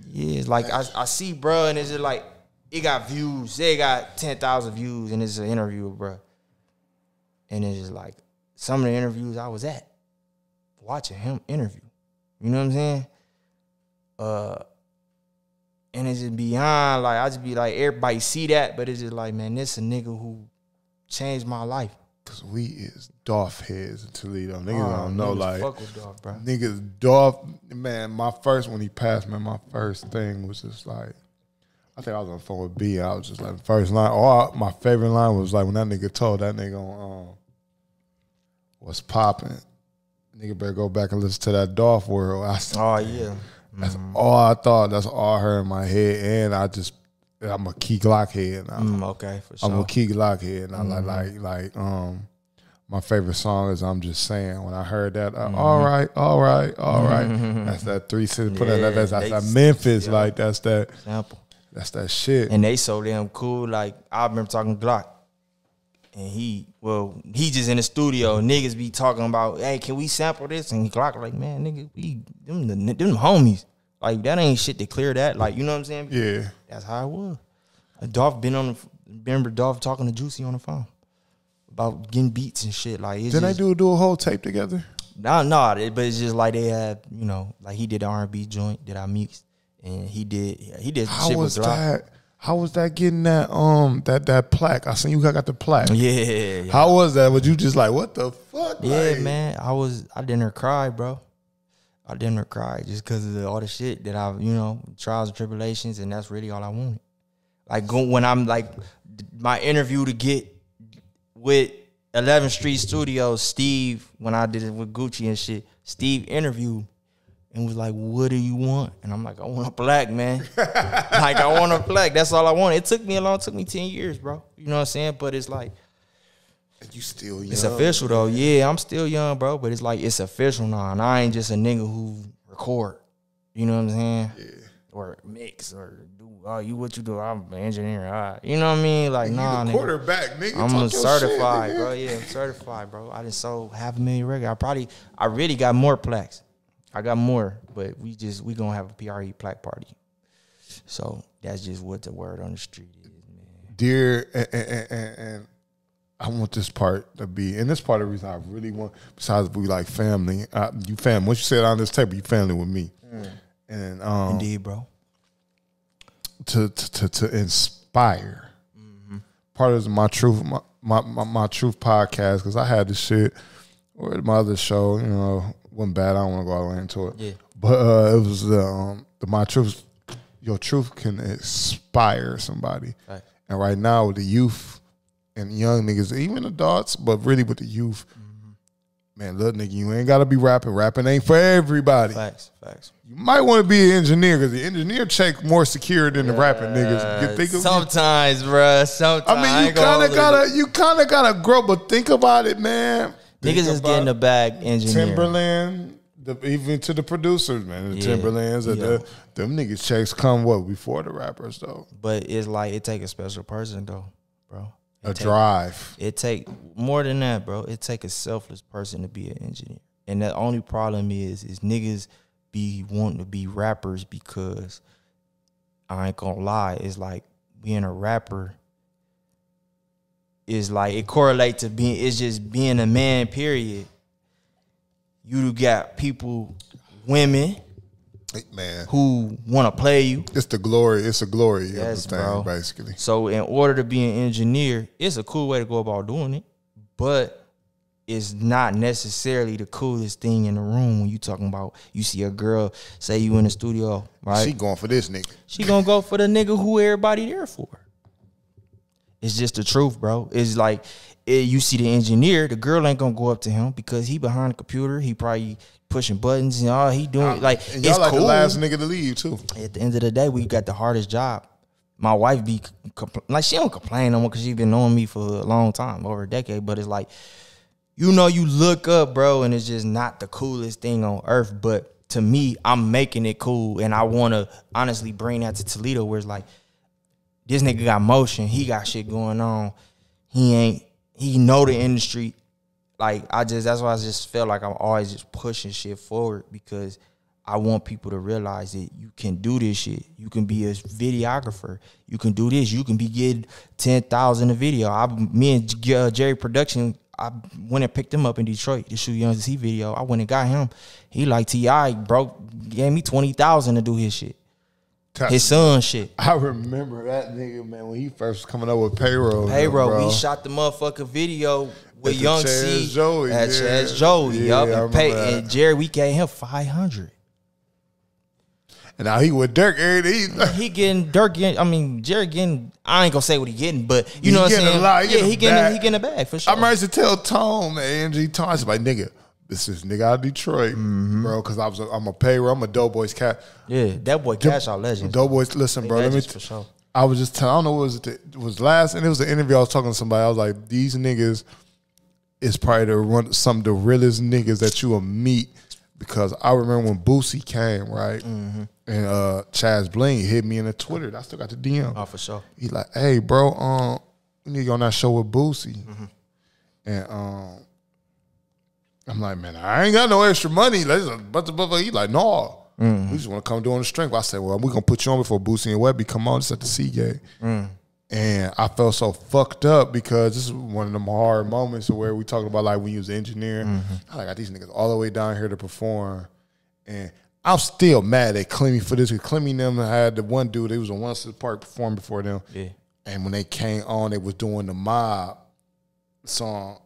yeah, it's like I see, bro, and it's just like, it got views. They got 10,000 views, and it's an interview, bro. And it's just like, some of the interviews I was at, watching him interview. You know what I'm saying? And it's just beyond, like, I just be like, everybody see that, but it's just like, man, this a nigga who changed my life. Cause we is Dolph heads in Toledo. Niggas don't know, like, fuck with Dolph, bro. Niggas, Dolph, man, when he passed, man, my first thing was just like, I think I was on the phone with B. I was just like, first line, my favorite line was like when that nigga told that nigga on what's popping. Nigga better go back and listen to that Dolph World. Yeah. That's all I thought. That's all I heard in my head. And I'm a Key Glock head now. Okay, for sure. I'm a Key Glock head now. Like my favorite song is I'm Just Saying. When I heard that, all right. That's that 3 cents. Put that's that Memphis. Yeah. Like that's that sample. That's that shit. And they so damn cool. Like I remember talking to Glock. And he just in the studio. Niggas be talking about, hey, can we sample this? And Glock like, man, nigga, them homies. Like, that ain't shit to clear that. Like, you know what I'm saying? Yeah. That's how it was. Dolph remember Dolph talking to Juicy on the phone about getting beats and shit. Like, did they do a whole tape together? No, but it's just like they had, you know, like he did the R&B joint that I mixed, and he did shit with Glock. How was that getting that plaque? I seen you got the plaque. Yeah. How was that? Was you just like, what the fuck? Yeah, like, man. I didn't cry, bro. I didn't cry just because of all the shit that I've, trials and tribulations, and that's really all I wanted. Like when I'm like my interview to get with 11th Street Studios, Steve, when I did it with Gucci and shit, Steve interviewed and was like, "What do you want?" And I'm like, "I want a plaque, man." Like, I want a plaque. That's all I want. It took me 10 years, bro. You know what I'm saying? But it's like, you still young. It's official though. Yeah, I'm still young, bro. But it's like, it's official now. And I ain't just a nigga who record. You know what I'm saying? Yeah. Or mix or do, you what you do? I'm an engineer. You know what I mean? Like, nah, nigga. Quarterback, nigga. I'm certified, shit, bro. Yeah, I'm certified, bro. I just sold 500,000 records. I really got more plaques. I got more, but we gonna have a PRE plaque party. So that's just what the word on the street is, man. Dear, and I want this part to be, and this part of the reason I really want, besides we like family, you family. Once you said on this table, you family with me. And indeed, bro. To inspire. Part of my truth, my truth podcast, because I had this shit or my other show, wasn't bad. I don't want to go all the way into it. Yeah. But it was the my truth. Your truth can inspire somebody. Right. And right now with the youth and young niggas, even adults, but really with the youth, man, little nigga, you ain't got to be rapping. Rapping ain't for everybody. Facts. You might want to be an engineer because the engineer check more secure than the rapping niggas. Sometimes, bro. Sometimes. I mean, you kind of gotta grow, but think about it, man. Niggas is getting the bag engineer. Timberland, even to the producers, man. The Timberlands, them niggas checks come before the rappers though. But it's like it take a special person though, bro. Drive. It take more than that, bro. It take a selfless person to be an engineer. And the only problem is niggas be wanting to be rappers because I ain't gonna lie, it's like being a rapper is like it correlates to just being a man, period. You got people, women, man, who want to play you. It's a glory of the thing, bro. Basically. So in order to be an engineer, it's a cool way to go about doing it, but it's not necessarily the coolest thing in the room when you talking about, you see a girl, say you in the studio, right? She going for this nigga. She gonna go for the nigga who everybody there for. It's just the truth, bro. It's like, you see the engineer, the girl ain't gonna go up to him because he behind the computer. He probably pushing buttons and all he doing. Like, and y'all it's like cool. The last nigga to leave too. At the end of the day, we got the hardest job. My wife be like, she don't complain no more because she been knowing me for a long time, over a decade. But it's like, you look up, bro, and it's just not the coolest thing on earth. But to me, I'm making it cool, and I want to honestly bring that to Toledo, where it's like, this nigga got motion. He got shit going on. He know the industry. Like, that's why I just felt like I'm always just pushing shit forward, because I want people to realize that you can do this shit. You can be a videographer. You can do this. You can be getting 10,000 a video. Me and Jerry Production, I went and picked him up in Detroit to shoot Young Dolph video. I went and got him. He like T.I., bro, gave me 20,000 to do his shit. His son shit. I remember that nigga, man, when he first was coming up with payroll. We shot the motherfucking video with Young C at Chaz Joey. Yeah, and Jerry, we gave him 500. And now he with Dirk every day. He getting Dirk. Jerry getting. I ain't gonna say what he getting, but you know what I'm saying. A lot. He getting a bag for sure. I remember to tell Tone, man, Angie Tone, I was like, nigga, this is nigga out of Detroit, bro, because I'm a payroll. I'm a Doughboys cat. Yeah, that boy cash out legends. Doughboys, listen, bro. Let me for sure. I was just telling. I don't know what it was last, and it was an interview. I was talking to somebody. I was like, these niggas is probably some of the realest niggas that you will meet, because I remember when Boosie came, right, and Chaz Bling hit me in the Twitter. I still got the DM. Oh, for sure. He like, hey, bro, we need to go on that show with Boosie, and I'm like, man, I ain't got no extra money. But he like, no. We just want to come doing the strength. I said, well, we're going to put you on before Boosie and Webby come on. It's at the Seagate. And I felt so fucked up, because this is one of them hard moments where we talking about like when you was an engineer. I got these niggas all the way down here to perform. And I'm still mad at Clemmy for this. Because Clemmy and them had the one dude, they was on one Park performing before them. Yeah. And when they came on, they was doing the Mob song.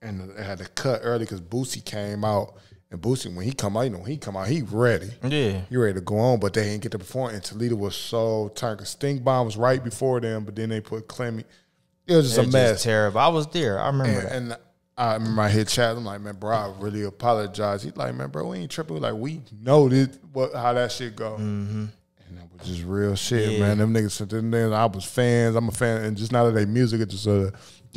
And they had to cut early because Boosie came out, And Boosie, when he come out, you know, when he come out, he ready. Yeah. He ready to go on, but they ain't get to perform. And Toledo was so tired. Cause Stink Bomb was right before them, but then they put Clemmy. It was just a mess. Just terrible. I was there. I remember that. And I remember I hit chat. I'm like, man, bro, I really apologize. He's like, man, bro, we ain't tripping. Like, we know this, how that shit go. Mm-hmm. And that was just real shit, man. Them niggas, I was fans. I'm a fan. And just not of their music, it's just the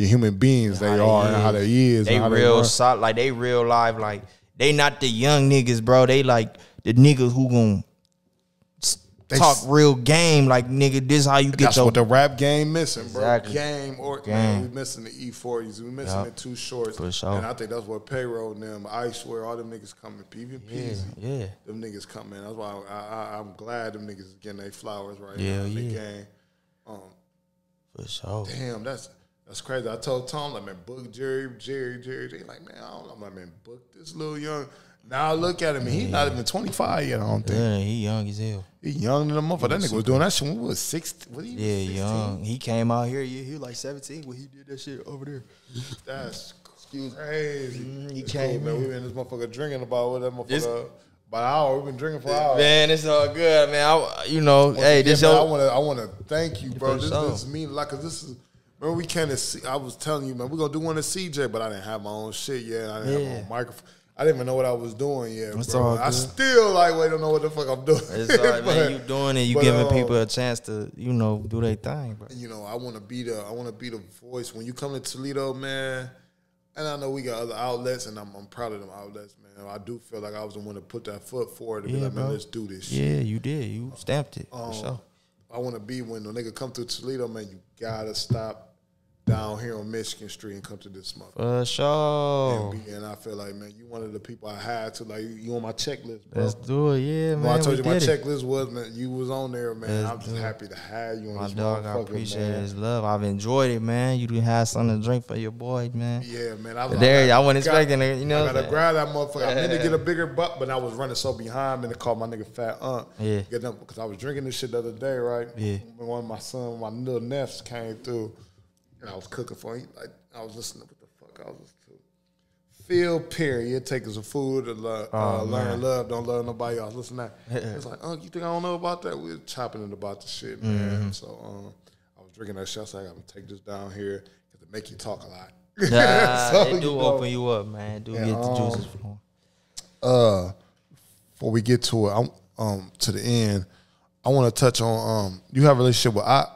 human beings they are and how they is. They and how real they solid. Like, they real live. Like, they not the young niggas, bro. They like the niggas who gon' talk real game. Like, nigga, this how you get that's what the rap game missing, bro. Exactly. Game. Man, we missing the E40s. We missing the Too Shorts. For sure. And I think that's what Payroll and them, I swear, all them niggas coming. PvPs. Yeah. Them niggas coming. That's why I'm glad them niggas is getting their flowers right now in the game. For sure. Damn, that's crazy. I told Tom, like, man, book Jerry. They like, man, I don't know. I'm like, man, book this little young. Now I look at him, and he's not even 25 yet, I don't think. Yeah, he young as hell. He young than a motherfucker. That nigga was doing that shit when he was 16. What, he was 16? Young. He came out here, he was like 17 when he did that shit over there. That's crazy. He it's came cool, man. We been this motherfucker drinking about that motherfucker. About an hour. We've been drinking for hours. Man, it's all good, man. This man, show. I want to thank you, bro. This sure. mean like, cause this is. Remember we came to see. I was telling you, man, we're gonna do one to CJ, but I didn't have my own shit yet. I didn't have my own microphone. I didn't even know what I was doing yet, bro. I still don't know what the fuck I'm doing. It's all right, man. You doing it. You giving people a chance to, do their thing, bro. I want to be the voice when you come to Toledo, man. And I know we got other outlets, and I'm proud of them outlets, man. I do feel like I was the one to put that foot forward to be like, man, let's do this shit. Yeah, you did. You stamped it, for sure. I want to be when the nigga come through Toledo, man, you got to stop down here on Michigan Street and come to this motherfucker. For sure. And I feel like, man, you one of the people I had to, like, you on my checklist, bro. Let's do it, yeah, man. When I told you my checklist was, man, you was on there, man. I'm just happy to have you on this motherfucker, I appreciate man. his love. I've enjoyed it, man. You done had something to drink for your boy, man. Yeah, man. I wasn't expecting it, I got to grab that motherfucker. I meant to get a bigger butt, but I was running so behind, man, to call my nigga Fat Aunt. Yeah. Because I was drinking this shit the other day, right? Yeah. When one of my little nephews came through, and I was cooking for him. Like, I was listening to what the fuck I was listening to. Phil Perry, it takes some food to learn love, don't love nobody else. Listen to that. It's like, you think I don't know about that? We were chopping it about the shit, man. So I was drinking that shit. I was like, I'm going to take this down here because it make you talk a lot. It do open you up, man. It do get the juices flowing. Before we get to it, to the end, I want to touch on, you have a relationship with Aoc?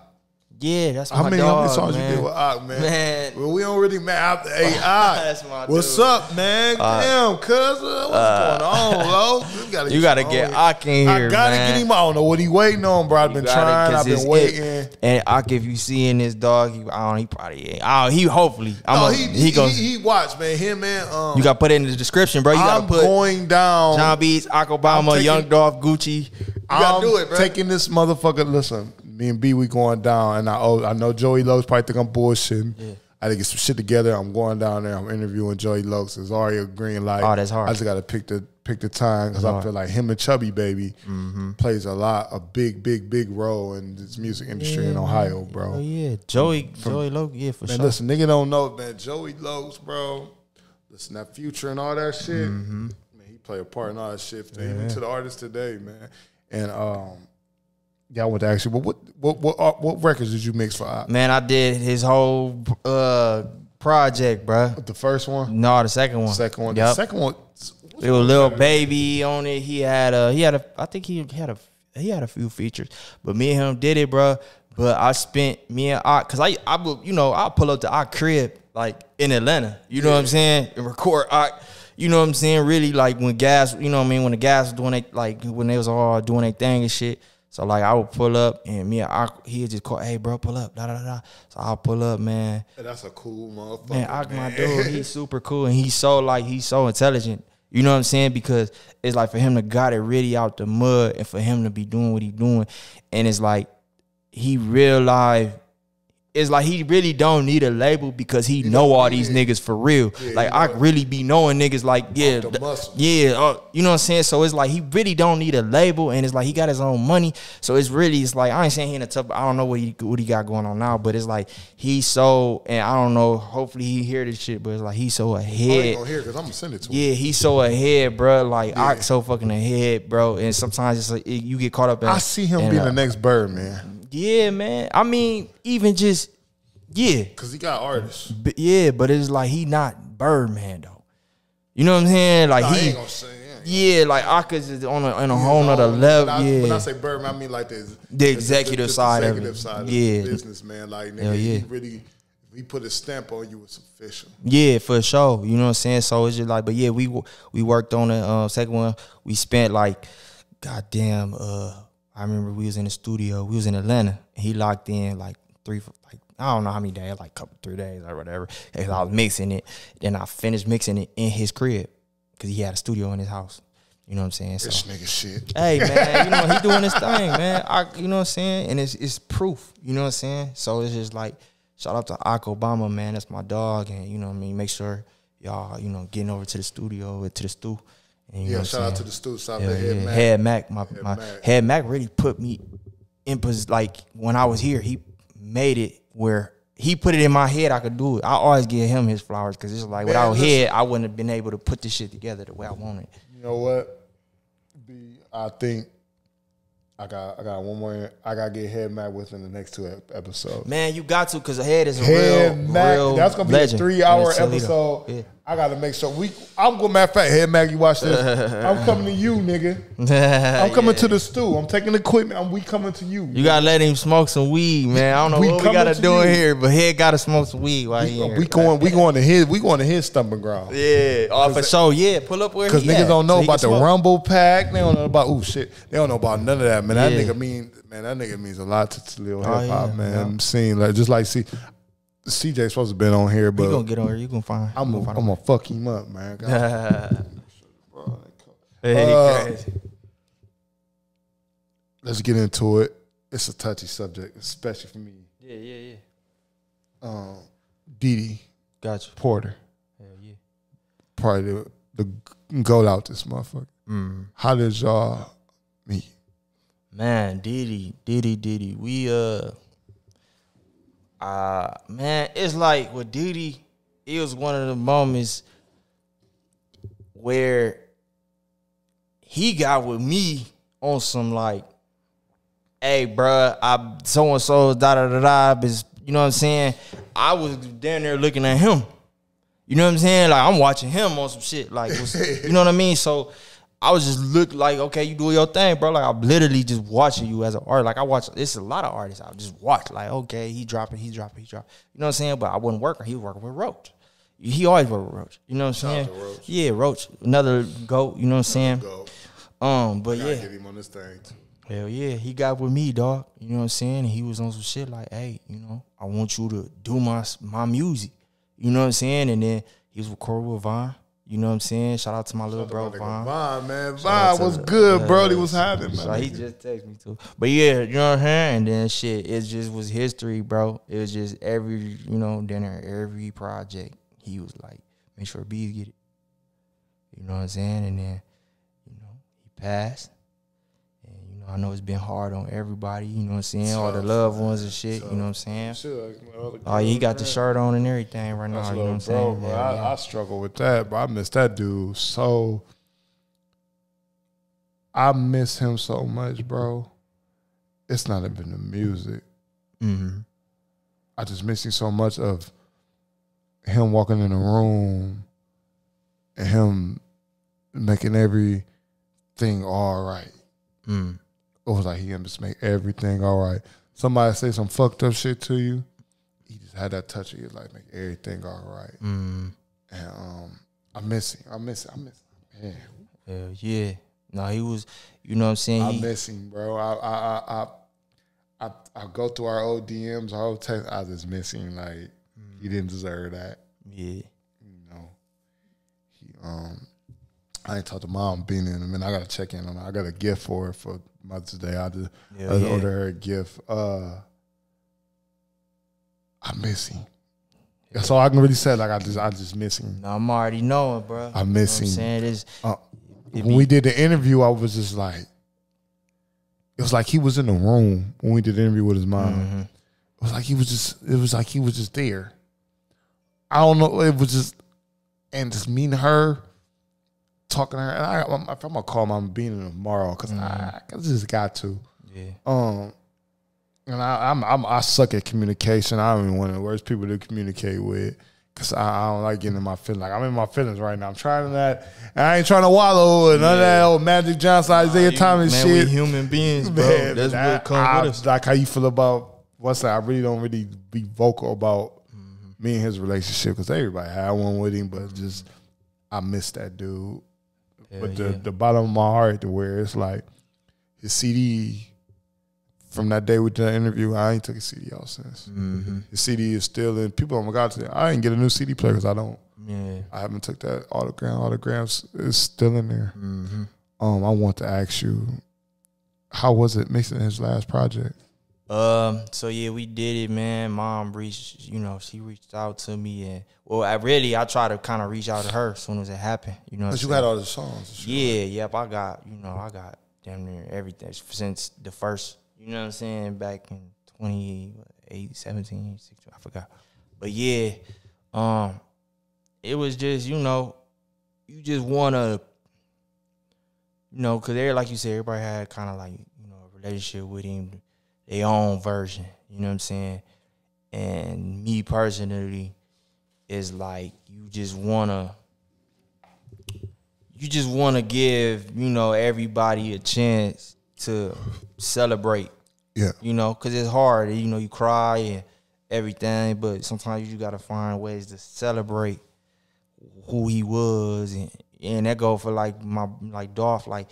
Yeah, that's my How many songs man. you did with Aoc, man? Well, we don't really, man. Hey, Aoc, that's my what's dude. Up, man? Damn, cuz, what's going on, bro? You gotta get Aoc in here, I gotta man. get him. I don't know what he waiting on, bro. I've been trying. I've been waiting. And Aoc, if you seeing this dog, he probably ain't. He hopefully. He watch, man. Him, man. You gotta put it in the description, bro. You gotta put going down. John Beez, Aoc Obama, Young Dolph, Gucci. You gotta do it, bro. Taking this motherfucker. Listen. Me and B, we going down, and I know Joey Lokes probably think I'm bullshitting. Yeah. I had to get some shit together. I'm going down there. I'm interviewing Joey Lokes. It's already a green light. Oh, that's hard. I just got to pick the time because I feel like him and Chubby Baby plays a big role in this music industry in Ohio, bro. Oh yeah, Joey Lokes, yeah, for man, sure. Listen, nigga don't know, man. Joey Lokes, bro. Listen, that Future and all that shit. Man, he play a part in all that shit. Even to the artists today, man. And yeah, I want to ask you, but what records did you mix for Aoc? Man, I did his whole project, bro. The first one? No, the second one. Yep. The second one. It was Lil Baby on it. I think he had a few features, but me and him did it, bro. But I spent me and Aoc, cause I pull up to Aoc crib like in Atlanta. You know what I'm saying? And record Aoc. You know what I'm saying? Really, like when Gas, you know what I mean? When the Gas was doing when they was all doing their thing and shit. So, like, I would pull up, and me and Aoc, he would just call, hey, bro, pull up, da-da-da-da. So, I'll pull up, man. Hey, that's a cool motherfucker, man. Aoc, my dude, he's super cool, and he's so intelligent. You know what I'm saying? Because it's like for him to got it really out the mud and for him to be doing what he's doing. And it's like he real life it's like he really don't need a label because he know all these niggas for real. Yeah, like I really be knowing niggas like you know what I'm saying. So it's like he really don't need a label, and it's like he got his own money. So it's like I ain't saying he in a tough. I don't know what he got going on now, but it's like he's so, and I don't know. Hopefully he hear this shit, but it's like he's so ahead. I ain't gonna hear because I'm gonna send it to him. Yeah, he's so ahead, bro. Like Aoc so fucking ahead, bro. And sometimes it's like you get caught up in. I see him being the next Bird, man. Yeah, man. I mean, even just because he got artists. But it's like he not Birdman though. You know what I'm saying? Like he ain't gonna say like Aoc is on a whole nother level. When I say Birdman, I mean like the executive side of it. Side of the business, man. Like nigga, he really. He put a stamp on you, it's official. Yeah, for sure. You know what I'm saying? So it's just like, but yeah, we worked on the second one. We spent like, goddamn, I remember we was in the studio. We was in Atlanta. And he locked in like I don't know how many days, like 3 days or whatever. And I was mixing it. Then I finished mixing it in his crib because he had a studio in his house. You know what I'm saying? So, this nigga shit. Hey, man, you know, he doing his thing, man. You know what I'm saying? And it's proof. You know what I'm saying? So it's just like, shout out to Aoc Obama, man. That's my dog. And, you know what I mean? Make sure y'all, you know, getting over to the studio, to the stew. And, you know shout out to the stew. Shout out to Head Mac. Head Mac really put me in, like, when I was here, he made it where he put it in my head I could do it. I always give him his flowers because it's like, without Head, I wouldn't have been able to put this shit together the way I wanted. You know what? I think I got one more. I got to get Head Mac within the next 2 episodes. Man, you got to, because Head is a real that's going to be legend. A 3-hour episode. Yeah. I got to make sure I'm going, matter of fact, Head Mac, you watch this. I'm coming to you, nigga. I'm coming to the stew. I'm taking equipment. We coming to you. You got to let him smoke some weed, man. I don't know what we got to do in here, but Head got to smoke some weed while he here. We going to his stomping ground. Yeah, for sure. Yeah, pull up where he at. Because niggas don't know about the Rumble Pack. They don't know about, shit. They don't know about none of that, man. That nigga means a lot to Lil Hip Hop, man. I'm seeing, like, just like, CJ supposed to been on here, but you gonna get on here. You gonna find. I'm gonna fuck him up, man. Crazy. Let's get into it. It's a touchy subject, especially for me. Yeah. Didi. Gotcha. Porter. Hell yeah. Probably the goat out this motherfucker. How did y'all meet? Man, Didi. We man, it's like with Didi, it was one of the moments where he got with me on some like, hey, bruh, I so and so da is, you know what I'm saying? I was down there looking at him. You know what I'm saying? Like I'm watching him on some shit. Like, you know what I mean? So I was just look like, okay, you do your thing, bro. Like I'm literally just watching you as an artist. Like I watch, it's a lot of artists. I just watch, like, okay, he dropping. You know what I'm saying? But I wasn't working. He was working with Roach. He always worked with Roach. You know what I'm saying? Roach. Yeah, Roach, another GOAT. You know what I'm saying? But yeah, get him on this thing. Hell yeah, he got with me, dog. You know what I'm saying? And he was on some shit like, hey, you know, I want you to do my music. You know what I'm saying? And then he was recording with Vine. You know what I'm saying? Shout out to my little bro, Vine. Vine, man. Vine was good, Brody was happening, man. So he just texted me too. But yeah, you know what I'm saying? And then shit, it just was history, bro. It was just every project, he was like, make sure Beez get it. You know what I'm saying? And then, you know, he passed. And, you know, I know it's been hard on everybody, you know what I'm saying? All the loved ones and shit, you know what I'm saying? Oh, yeah, he got the shirt on and everything right now, you know what I'm saying? Bro, I struggle with that, bro. I miss that dude so. I miss him so much, bro. It's not even the music. I just miss him so much of him walking in the room and him making everything all right. It was like he can just make everything all right. Somebody say some fucked up shit to you, he just had that touch of you, like make everything all right. And I miss him. Man. Hell yeah. No, he was, you know what I'm saying? I miss him, bro. I go through our old DMs, our old text. I just miss him. Like he didn't deserve that. Yeah. You know. I ain't talked to mom being in a minute. I gotta check in on her. I got a gift for her for Mother's Day. I just ordered her a gift. I miss him. That's all I can really say. Like I just miss him. No, I'm already knowing, bro. I miss him. I'm saying this. When we did the interview, I was just like, it was like he was in the room when we did the interview with his mom. Mm-hmm. It was like he was just there. I don't know. It was just, and just meeting her, talking to her. And if I'm gonna call Mama Bean tomorrow, because I just got to. Yeah. And I suck at communication. I don't even want the worst people to communicate with, because I don't like getting in my feelings. Like, I'm in my feelings right now. I'm trying that. And I ain't trying to wallow in none of that old Magic Johnson, Isaiah Thomas man, shit. We human beings, bro. Man, that's what comes with us. Like how you feel about what's that? I really don't really be vocal about me and his relationship, because everybody had one with him, but just I miss that dude. But the bottom of my heart, to where it's like his CD from that day with the interview, I ain't took a CD out since. His CD is still in. People, oh my God, I ain't get a new CD player because I don't. Yeah, I haven't took that autograms. It's still in there. I want to ask you, how was it mixing his last project? So yeah, we did it, man. Mom reached, she reached out to me, and I tried to kind of reach out to her as soon as it happened. But you got all the songs. Yep. I got damn near everything since the first. You know what I'm saying? Back in 2017, 16, I forgot. But yeah, it was just, you just want to, because like you said, everybody had kind of like, a relationship with him, their own version. You know what I'm saying? And me personally, is like, you just want to give, everybody a chance to celebrate. Yeah. Because it's hard. You cry and everything, but sometimes you got to find ways to celebrate who he was. And that go for like Dolph, I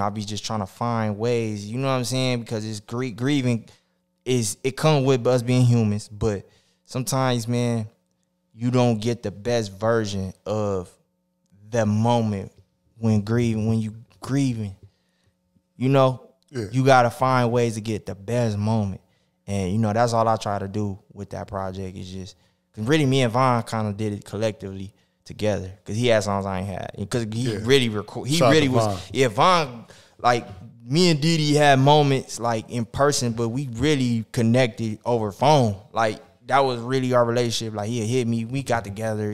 be just trying to find ways, you know what I'm saying? Because it's grieving it comes with us being humans, but sometimes, man, you don't get the best version of the moment when you grieving. You gotta find ways to get the best moment, and that's all I try to do with that project. Is just, cause really me and Von kind of did it collectively together, because he had songs I ain't had, because he really record. He really was. Von. Yeah, Von, like me and Didi had moments like in person, but we really connected over phone. Like that was really our relationship. Like he hit me, we got together,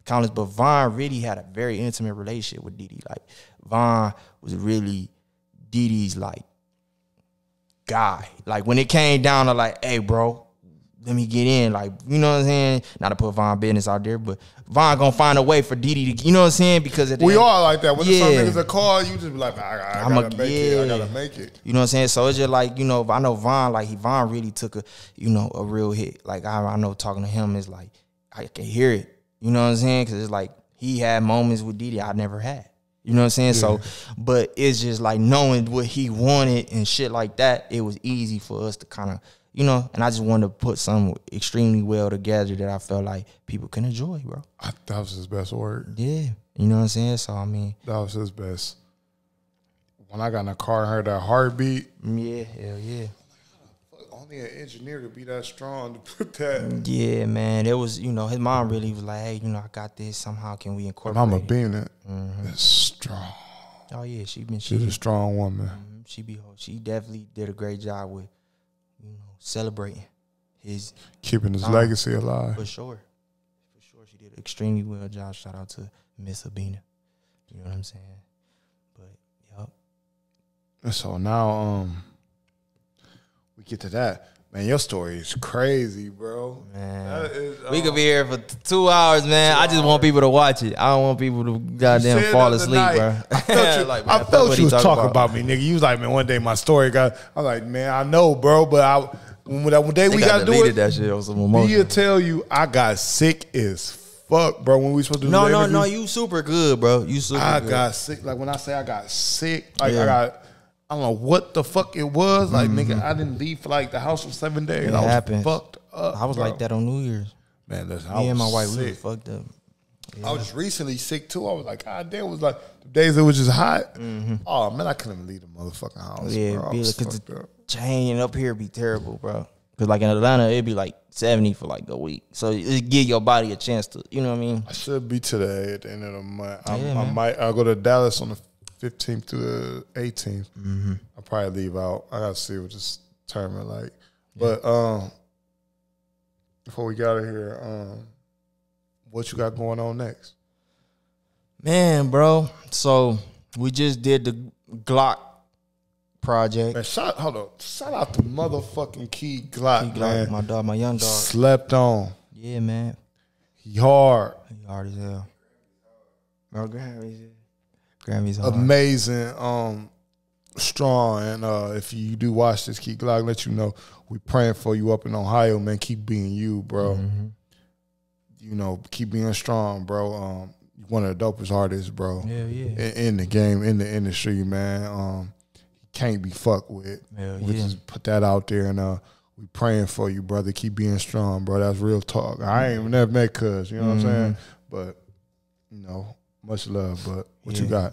countless. But Von really had a very intimate relationship with Didi. Like Von was really Didi's like guy. Like when it came down to like, hey bro, let me get in. Like, you know what I'm saying? Not to put Von business out there, but Von gonna find a way for Didi to, you know what I'm saying? Because we are like that. When some niggas a call, you just be like, I gotta make it. You know what I'm saying? So it's just like, I know Von, like Von really took a real hit. Like I know talking to him is like, I can hear it. You know what I'm saying? Because it's like he had moments with Didi I never had. You know what I'm saying? Yeah. So, but it's just like knowing what he wanted and shit like that, it was easy for us to kind of, and I just wanted to put something extremely well together that I felt like people can enjoy, bro. That was his best work. Yeah. You know what I'm saying? So, I mean. That was his best. When I got in the car and heard that heartbeat. Yeah, hell yeah. Only an engineer could be that strong to put that. Yeah, man. It was, his mom really was like, hey, I got this. Somehow can we incorporate Mama being it. It's strong. Oh, yeah. She's a strong woman. She definitely did a great job with, celebrating his keeping his legacy alive. For sure. She did an extremely well job. Shout out to Miss Abina. You know what I'm saying? But yep. So now we get to that. Man, your story is crazy, bro. Man, we could be here for 2 hours, man. I just want people to watch it. I don't want people to goddamn fall asleep, bro. I felt you was talking about me, nigga. You was like, man, one day my story got. I'm like, man, I know, bro, but when day we got to do it, that shit on some emotion. He'll tell you I got sick as fuck, bro. When we supposed to do No, you super good, bro. You super good. I got sick. Like when I say I got sick, like I don't know what the fuck it was. Like, nigga, I didn't leave for like the house for 7 days. It happened. Fucked up. I was like that on New Year's. Man, listen, me and my wife, we was fucked up. Yeah. I was just recently sick too. I was like, God damn, it was like the days it was just hot. Oh man, I couldn't even leave the motherfucking house. Yeah, bro. because the chain up here be terrible, bro. Cause like in Atlanta, it'd be like 70 for like a week. So it give your body a chance to, you know what I mean? I should be today at the end of the month. I'll go to Dallas on the 15th to the 18th. Mm-hmm. I'll probably leave out. I gotta see what this tournament like. But before we get out of here, what you got going on next? Man, bro. So we just did the Glock project. Man, shout out to motherfucking Key Glock, man. My dog, my young dog. Slept on. Yeah, man. He hard. He hard as hell. Bro, Grammy's hard. Amazing, strong. And if you do watch this, Key Glock, let you know we praying for you up in Ohio, man. Keep being you, bro. Mm-hmm. You know, keep being strong, bro. You're one of the dopest artists, bro. Yeah. In the game, in the industry, man. Can't be fucked with. We just put that out there, and we praying for you, brother. Keep being strong, bro. That's real talk. I ain't never met Cuz, you know what I'm saying? But, you know, much love. But what you got?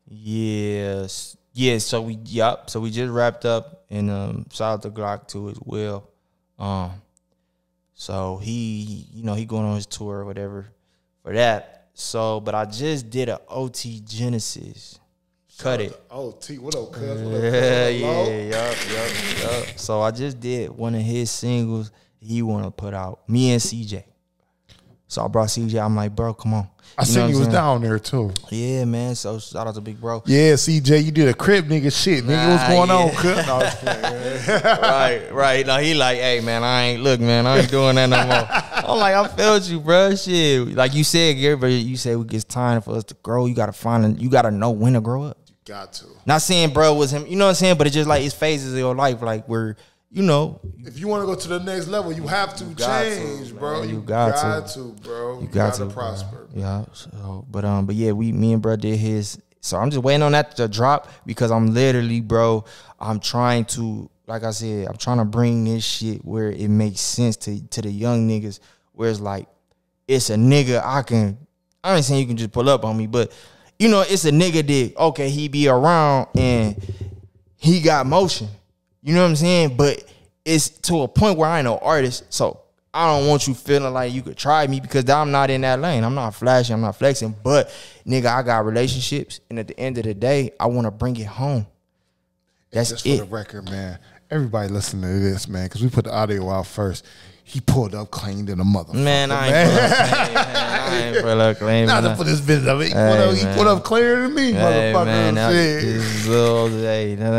Yes. Yeah, so we just wrapped up, and shout out to Glock too as well. So he going on his tour or whatever for that. So, but I just did an OT Genesis. Cut it. OT, what up, cuz? Yup. So I just did one of his singles he want to put out. Me and CJ. So I brought CJ. I'm like, bro, come on. I seen you was down there too. Yeah, man. So shout out to Big Bro. Yeah, CJ, you did a crib nigga shit. Nigga, what's going on, cuz? No, I was playing. Right. Now he like, hey, man, I ain't doing that no more. I'm like, I felt you, bro. Shit. Like you said, Gary, you said it's time for us to grow. You gotta know when to grow up. You got to. Not saying bro was him, you know what I'm saying? But it's just like it's phases of your life, like where, you know. If you want to go to the next level, you have to change, bro. You got to, bro. You got to prosper. Bro. Yeah. So, but yeah, me and bro did his. So I'm just waiting on that to drop because I'm literally, bro. I'm trying to, like I said, I'm trying to bring this shit where it makes sense to the young niggas. Where it's like, it's a nigga I ain't saying you can just pull up on me, but you know, it's a nigga that, okay, he be around and he got motion. You know what I'm saying? But it's to a point where I ain't no artist, so I don't want you feeling like you could try me because I'm not in that lane. I'm not flashing, I'm not flexing, but nigga, I got relationships, and at the end of the day, I want to bring it home. That's just for the record, man. Everybody listening to this, man, because we put the audio out first. He pulled up clean to the motherfucker. Man, I ain't pull up clean. Not to put this business up. He put up cleaner than me, motherfucker. Man, that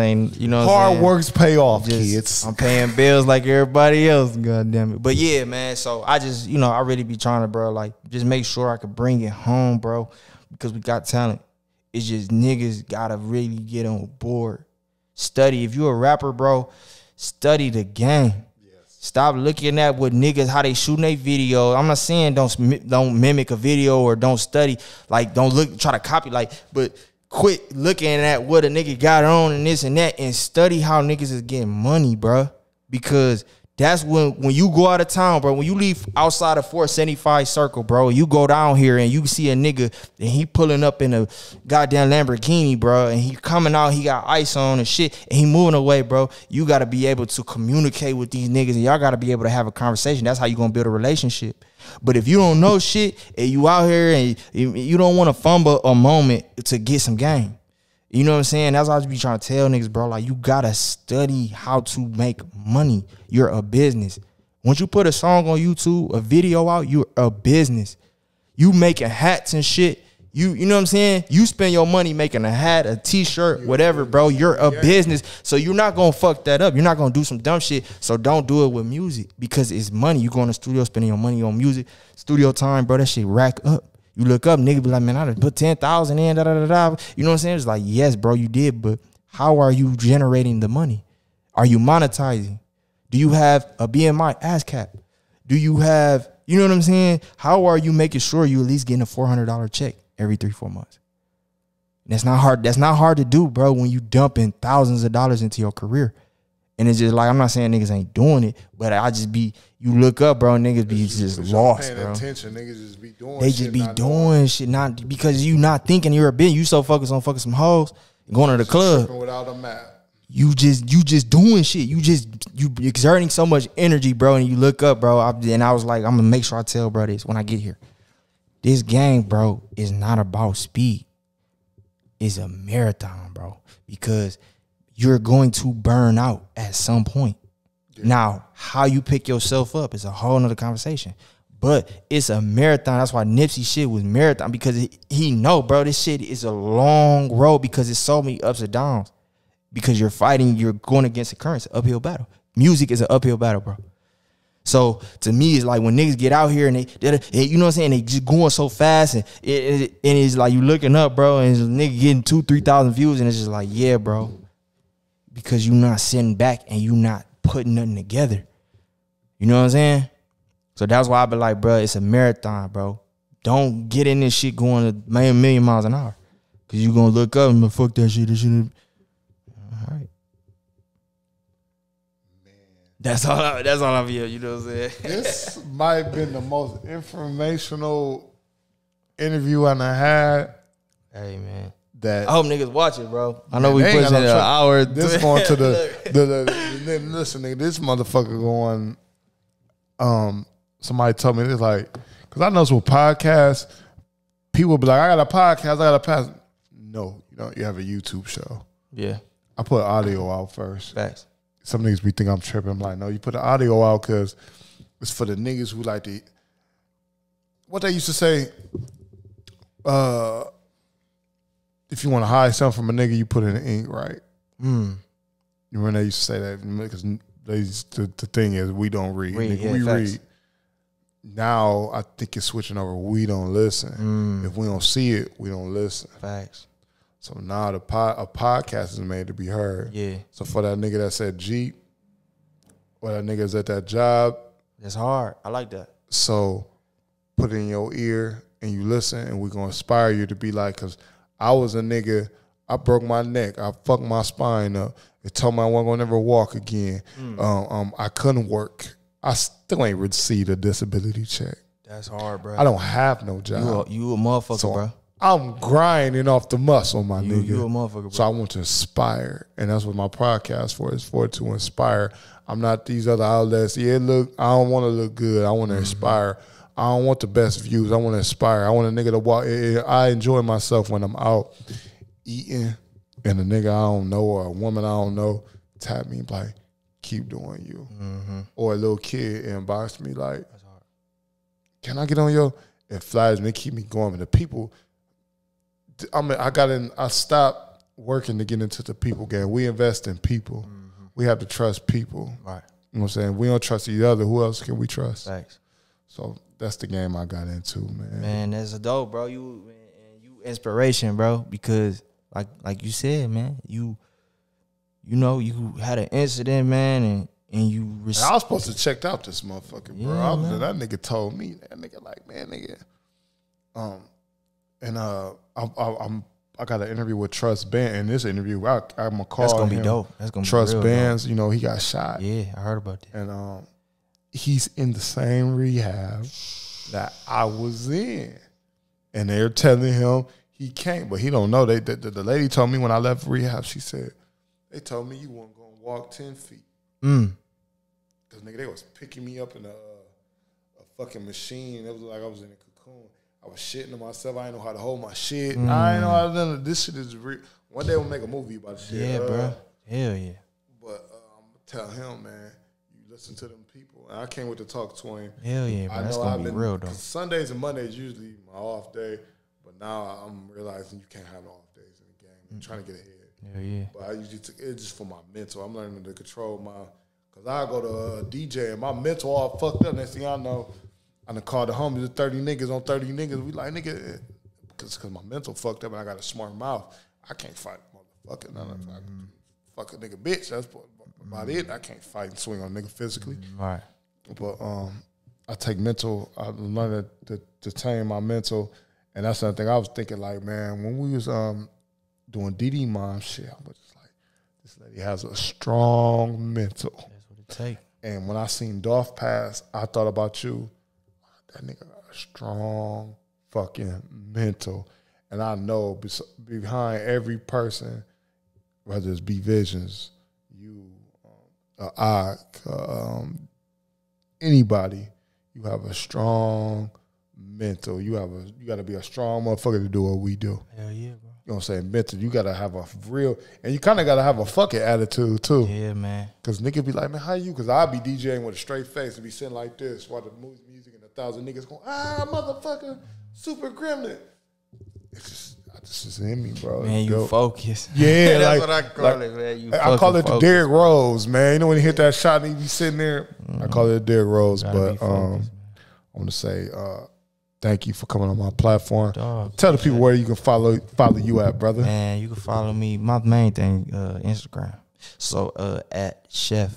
ain't, you know what hard works pay off, kids. I'm paying bills like everybody else, God damn it. But yeah, man, so I just, you know, I really be trying to, bro, like, just make sure I could bring it home, bro, because we got talent. It's just niggas gotta really get on board. Study. If you a rapper, bro, study the game. Stop looking at what niggas, how they shooting a video. I'm not saying don't mimic a video or don't study. Like, don't try to copy. Like, but quit looking at what a nigga got on and this and that and study how niggas is getting money, bro. Because that's when you go out of town, bro, when you leave outside of 475 circle, bro, you go down here and you see a nigga and he pulling up in a goddamn Lamborghini, bro, and he coming out, he got ice on and shit, and he moving away, bro. You got to be able to communicate with these niggas, and y'all got to be able to have a conversation. That's how you going to build a relationship. But if you don't know shit and you out here and you don't want to fumble a moment to get some game, you know what I'm saying? That's what I just be trying to tell niggas, bro. Like, you gotta study how to make money. You're a business. Once you put a song on YouTube, a video out, you're a business. You making hats and shit. You know what I'm saying? You spend your money making a hat, a t-shirt, whatever, bro. You're a business. So you're not gonna fuck that up. You're not gonna do some dumb shit. So don't do it with music because it's money. You go in the studio spending your money on music. Studio time, bro, that shit rack up. You look up, nigga be like, man, I done put 10,000 in, da-da-da-da. You know what I'm saying? It's like, yes, bro, you did, but how are you generating the money? Are you monetizing? Do you have a BMI ASCAP? Do you have, you know what I'm saying? How are you making sure you at least getting a $400 check every 3-4 months? That's not hard. That's not hard to do, bro, when you dumping thousands of dollars into your career. And it's just like, I'm not saying niggas ain't doing it, but I just be, you look up, bro, niggas be just lost, bro. Attention, niggas just be doing they just be doing shit, not because you not thinking you're a bitch. You so focused on fucking some hoes, going to the club. Without a map. you just doing shit. You exerting so much energy, bro. And you look up, bro. And I was like, I'm gonna make sure I tell bro this when I get here. This game, bro, is not about speed. It's a marathon, bro. Because you're going to burn out at some point. Yeah. Now, how you pick yourself up is a whole nother conversation. But it's a marathon. That's why Nipsey shit was marathon. Because he know, bro, this shit is a long road because it's so many ups and downs. Because you're going against the currents, uphill battle. Music is an uphill battle, bro. So to me, it's like when niggas get out here and they you know what I'm saying, they just going so fast and it's like you looking up, bro, and nigga getting 2,000-3,000 views and it's just like, yeah, bro, because you not sitting back and you not putting nothing together. You know what I'm saying? So that's why I be like, bro, it's a marathon, bro. Don't get in this shit going a million miles an hour, cause you gonna look up and be, fuck that shit. This shit. All right. That's all I feel, you know what I'm saying? This might have been the most informational interview I had. Hey, man. That I hope niggas watch it, bro. I know we pushing an hour. This going to the listen, nigga, this motherfucker going, somebody told me this, like, because I know it's with podcasts, people be like, I got a podcast, No, you know, you have a YouTube show. Yeah. I put audio out first. Facts. Some niggas be thinking I'm tripping. I'm like, no, you put the audio out because it's for the niggas who like to, what they used to say, if you want to hide something from a nigga, you put it in ink, right? You remember they used to say that because the thing is we don't read. Nigga, we read. Now I think it's switching over. We don't listen. If we don't see it, we don't listen. Facts. So now a podcast is made to be heard. Yeah. So for that nigga that said Jeep, or that nigga's at that job, that's hard. I like that. So put it in your ear and you listen, and we're gonna inspire you to be like, because I was a nigga, I broke my neck, I fucked my spine up. It told me I wasn't gonna never walk again. I couldn't work. I still ain't received a disability check. That's hard, bro. I don't have no job. You a motherfucker, so bro. I'm grinding off the muscle, my nigga. You a motherfucker, bro. So I want to inspire, and that's what my podcast for. Is for to inspire. I'm not these other outlets. Yeah, look, I don't want to look good. I want to inspire. I don't want the best views. I want to inspire. I want a nigga to walk. I enjoy myself when I'm out eating, and a nigga I don't know or a woman I don't know tap me like, keep doing you. Or a little kid inbox me like, can I get on your? It flatters me, keep me going. But the people, I stopped working to get into the people game. We invest in people. We have to trust people. Right. You know what I'm saying? We don't trust each other. Who else can we trust? Thanks. So that's the game I got into, man. Man, that's a dope, bro. You inspiration, bro. Because like you said, man, you know, you had an incident, man, and you. I was supposed to check out this motherfucker, bro. Yeah, that nigga told me, that nigga like, man, nigga. I got an interview with Trust Band. In this interview, I'm gonna call him. That's gonna be dope. That's gonna be Trust real Bands. dope. You know, he got shot. Yeah, I heard about that. And he's in the same rehab that I was in, and they're telling him he can't, but he don't know. The lady told me when I left rehab, she said they told me you weren't gonna walk 10 feet. Cause nigga, they was picking me up in a fucking machine. It was like I was in a cocoon. I was shitting to myself. I didn't know how to hold my shit. I didn't know how to do this. Shit is real. One day we'll make a movie about this shit. Yeah, bro. Hell yeah. But I'm gonna tell him, man, you listen to them people. And I can't wait to talk to him. Hell yeah, bro. That's gonna be real, though. Sundays and Mondays usually my off day, but now I'm realizing you can't have off days in the game. I'm trying to get ahead. Hell yeah. But I usually it's just for my mental. I'm learning to control because I go to DJ and my mental all fucked up. Next thing I know, I done called the homies of 30 niggas on 30 niggas. We like, nigga, because my mental fucked up and I got a smart mouth. I can't fight motherfucker. Fuck a nigga bitch. That's about it. I can't fight and swing on a nigga physically. Right. But I take mental. I learned to tame my mental. And that's another thing I was thinking, like, man, when we was doing DD Mom shit, I was just like, this lady has a strong mental. That's what it takes. And when I seen Dolph pass, I thought about you. That nigga got a strong fucking mental. And I know behind every person, whether it's B Visions, Aoc, anybody, you have a strong mental. You got to be a strong motherfucker to do what we do. Hell yeah, bro. You know what I'm saying? Mental. You got to have a real, and you kind of got to have a fucking attitude too. Yeah, man. Because niggas be like, man, how you? Because I'll be DJing with a straight face and be sitting like this while the music and 1,000 niggas going, motherfucker, super gremlin. It's just in me, bro. Man, you focus. Yeah, that's like, what I call it, man. You I call it the focus. Derrick Rose, man. You know when you hit that shot and you be sitting there? I call it the Derrick Rose. But I want to say thank you for coming on my platform. Dog, tell the people where you can follow you at, brother. Man, you can follow me. My main thing, Instagram. So at Chef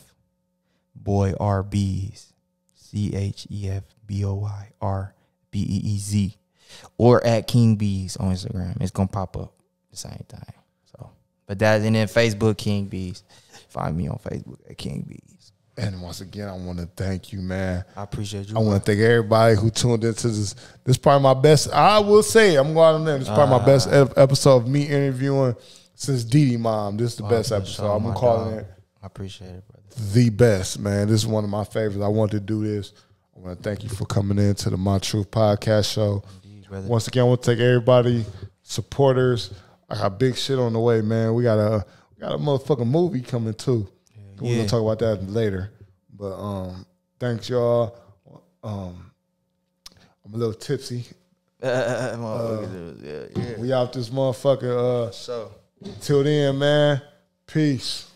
Boy RBeez, ChefBoyRBeez, or at King Beez on Instagram. It's gonna pop up the same thing. So, but that, and then Facebook King Beez. Find me on Facebook at King Beez. And once again, I want to thank you, man. I appreciate you. I want to thank everybody who tuned into this. This is probably my best. I will say, I'm going on there. This is probably my best episode of me interviewing since Didi Mom. This is the best episode. I'm calling it. I appreciate it, brother. The best, man. This is one of my favorites. I want to do this. I want to thank you for coming in to the My Truth podcast show. Indeed, brother. Once again, I want to thank everybody, supporters. I got big shit on the way, man. We got a motherfucking movie coming too. Yeah. We're gonna talk about that later. But thanks y'all. I'm a little tipsy. We out this motherfucker. So till then, man. Peace.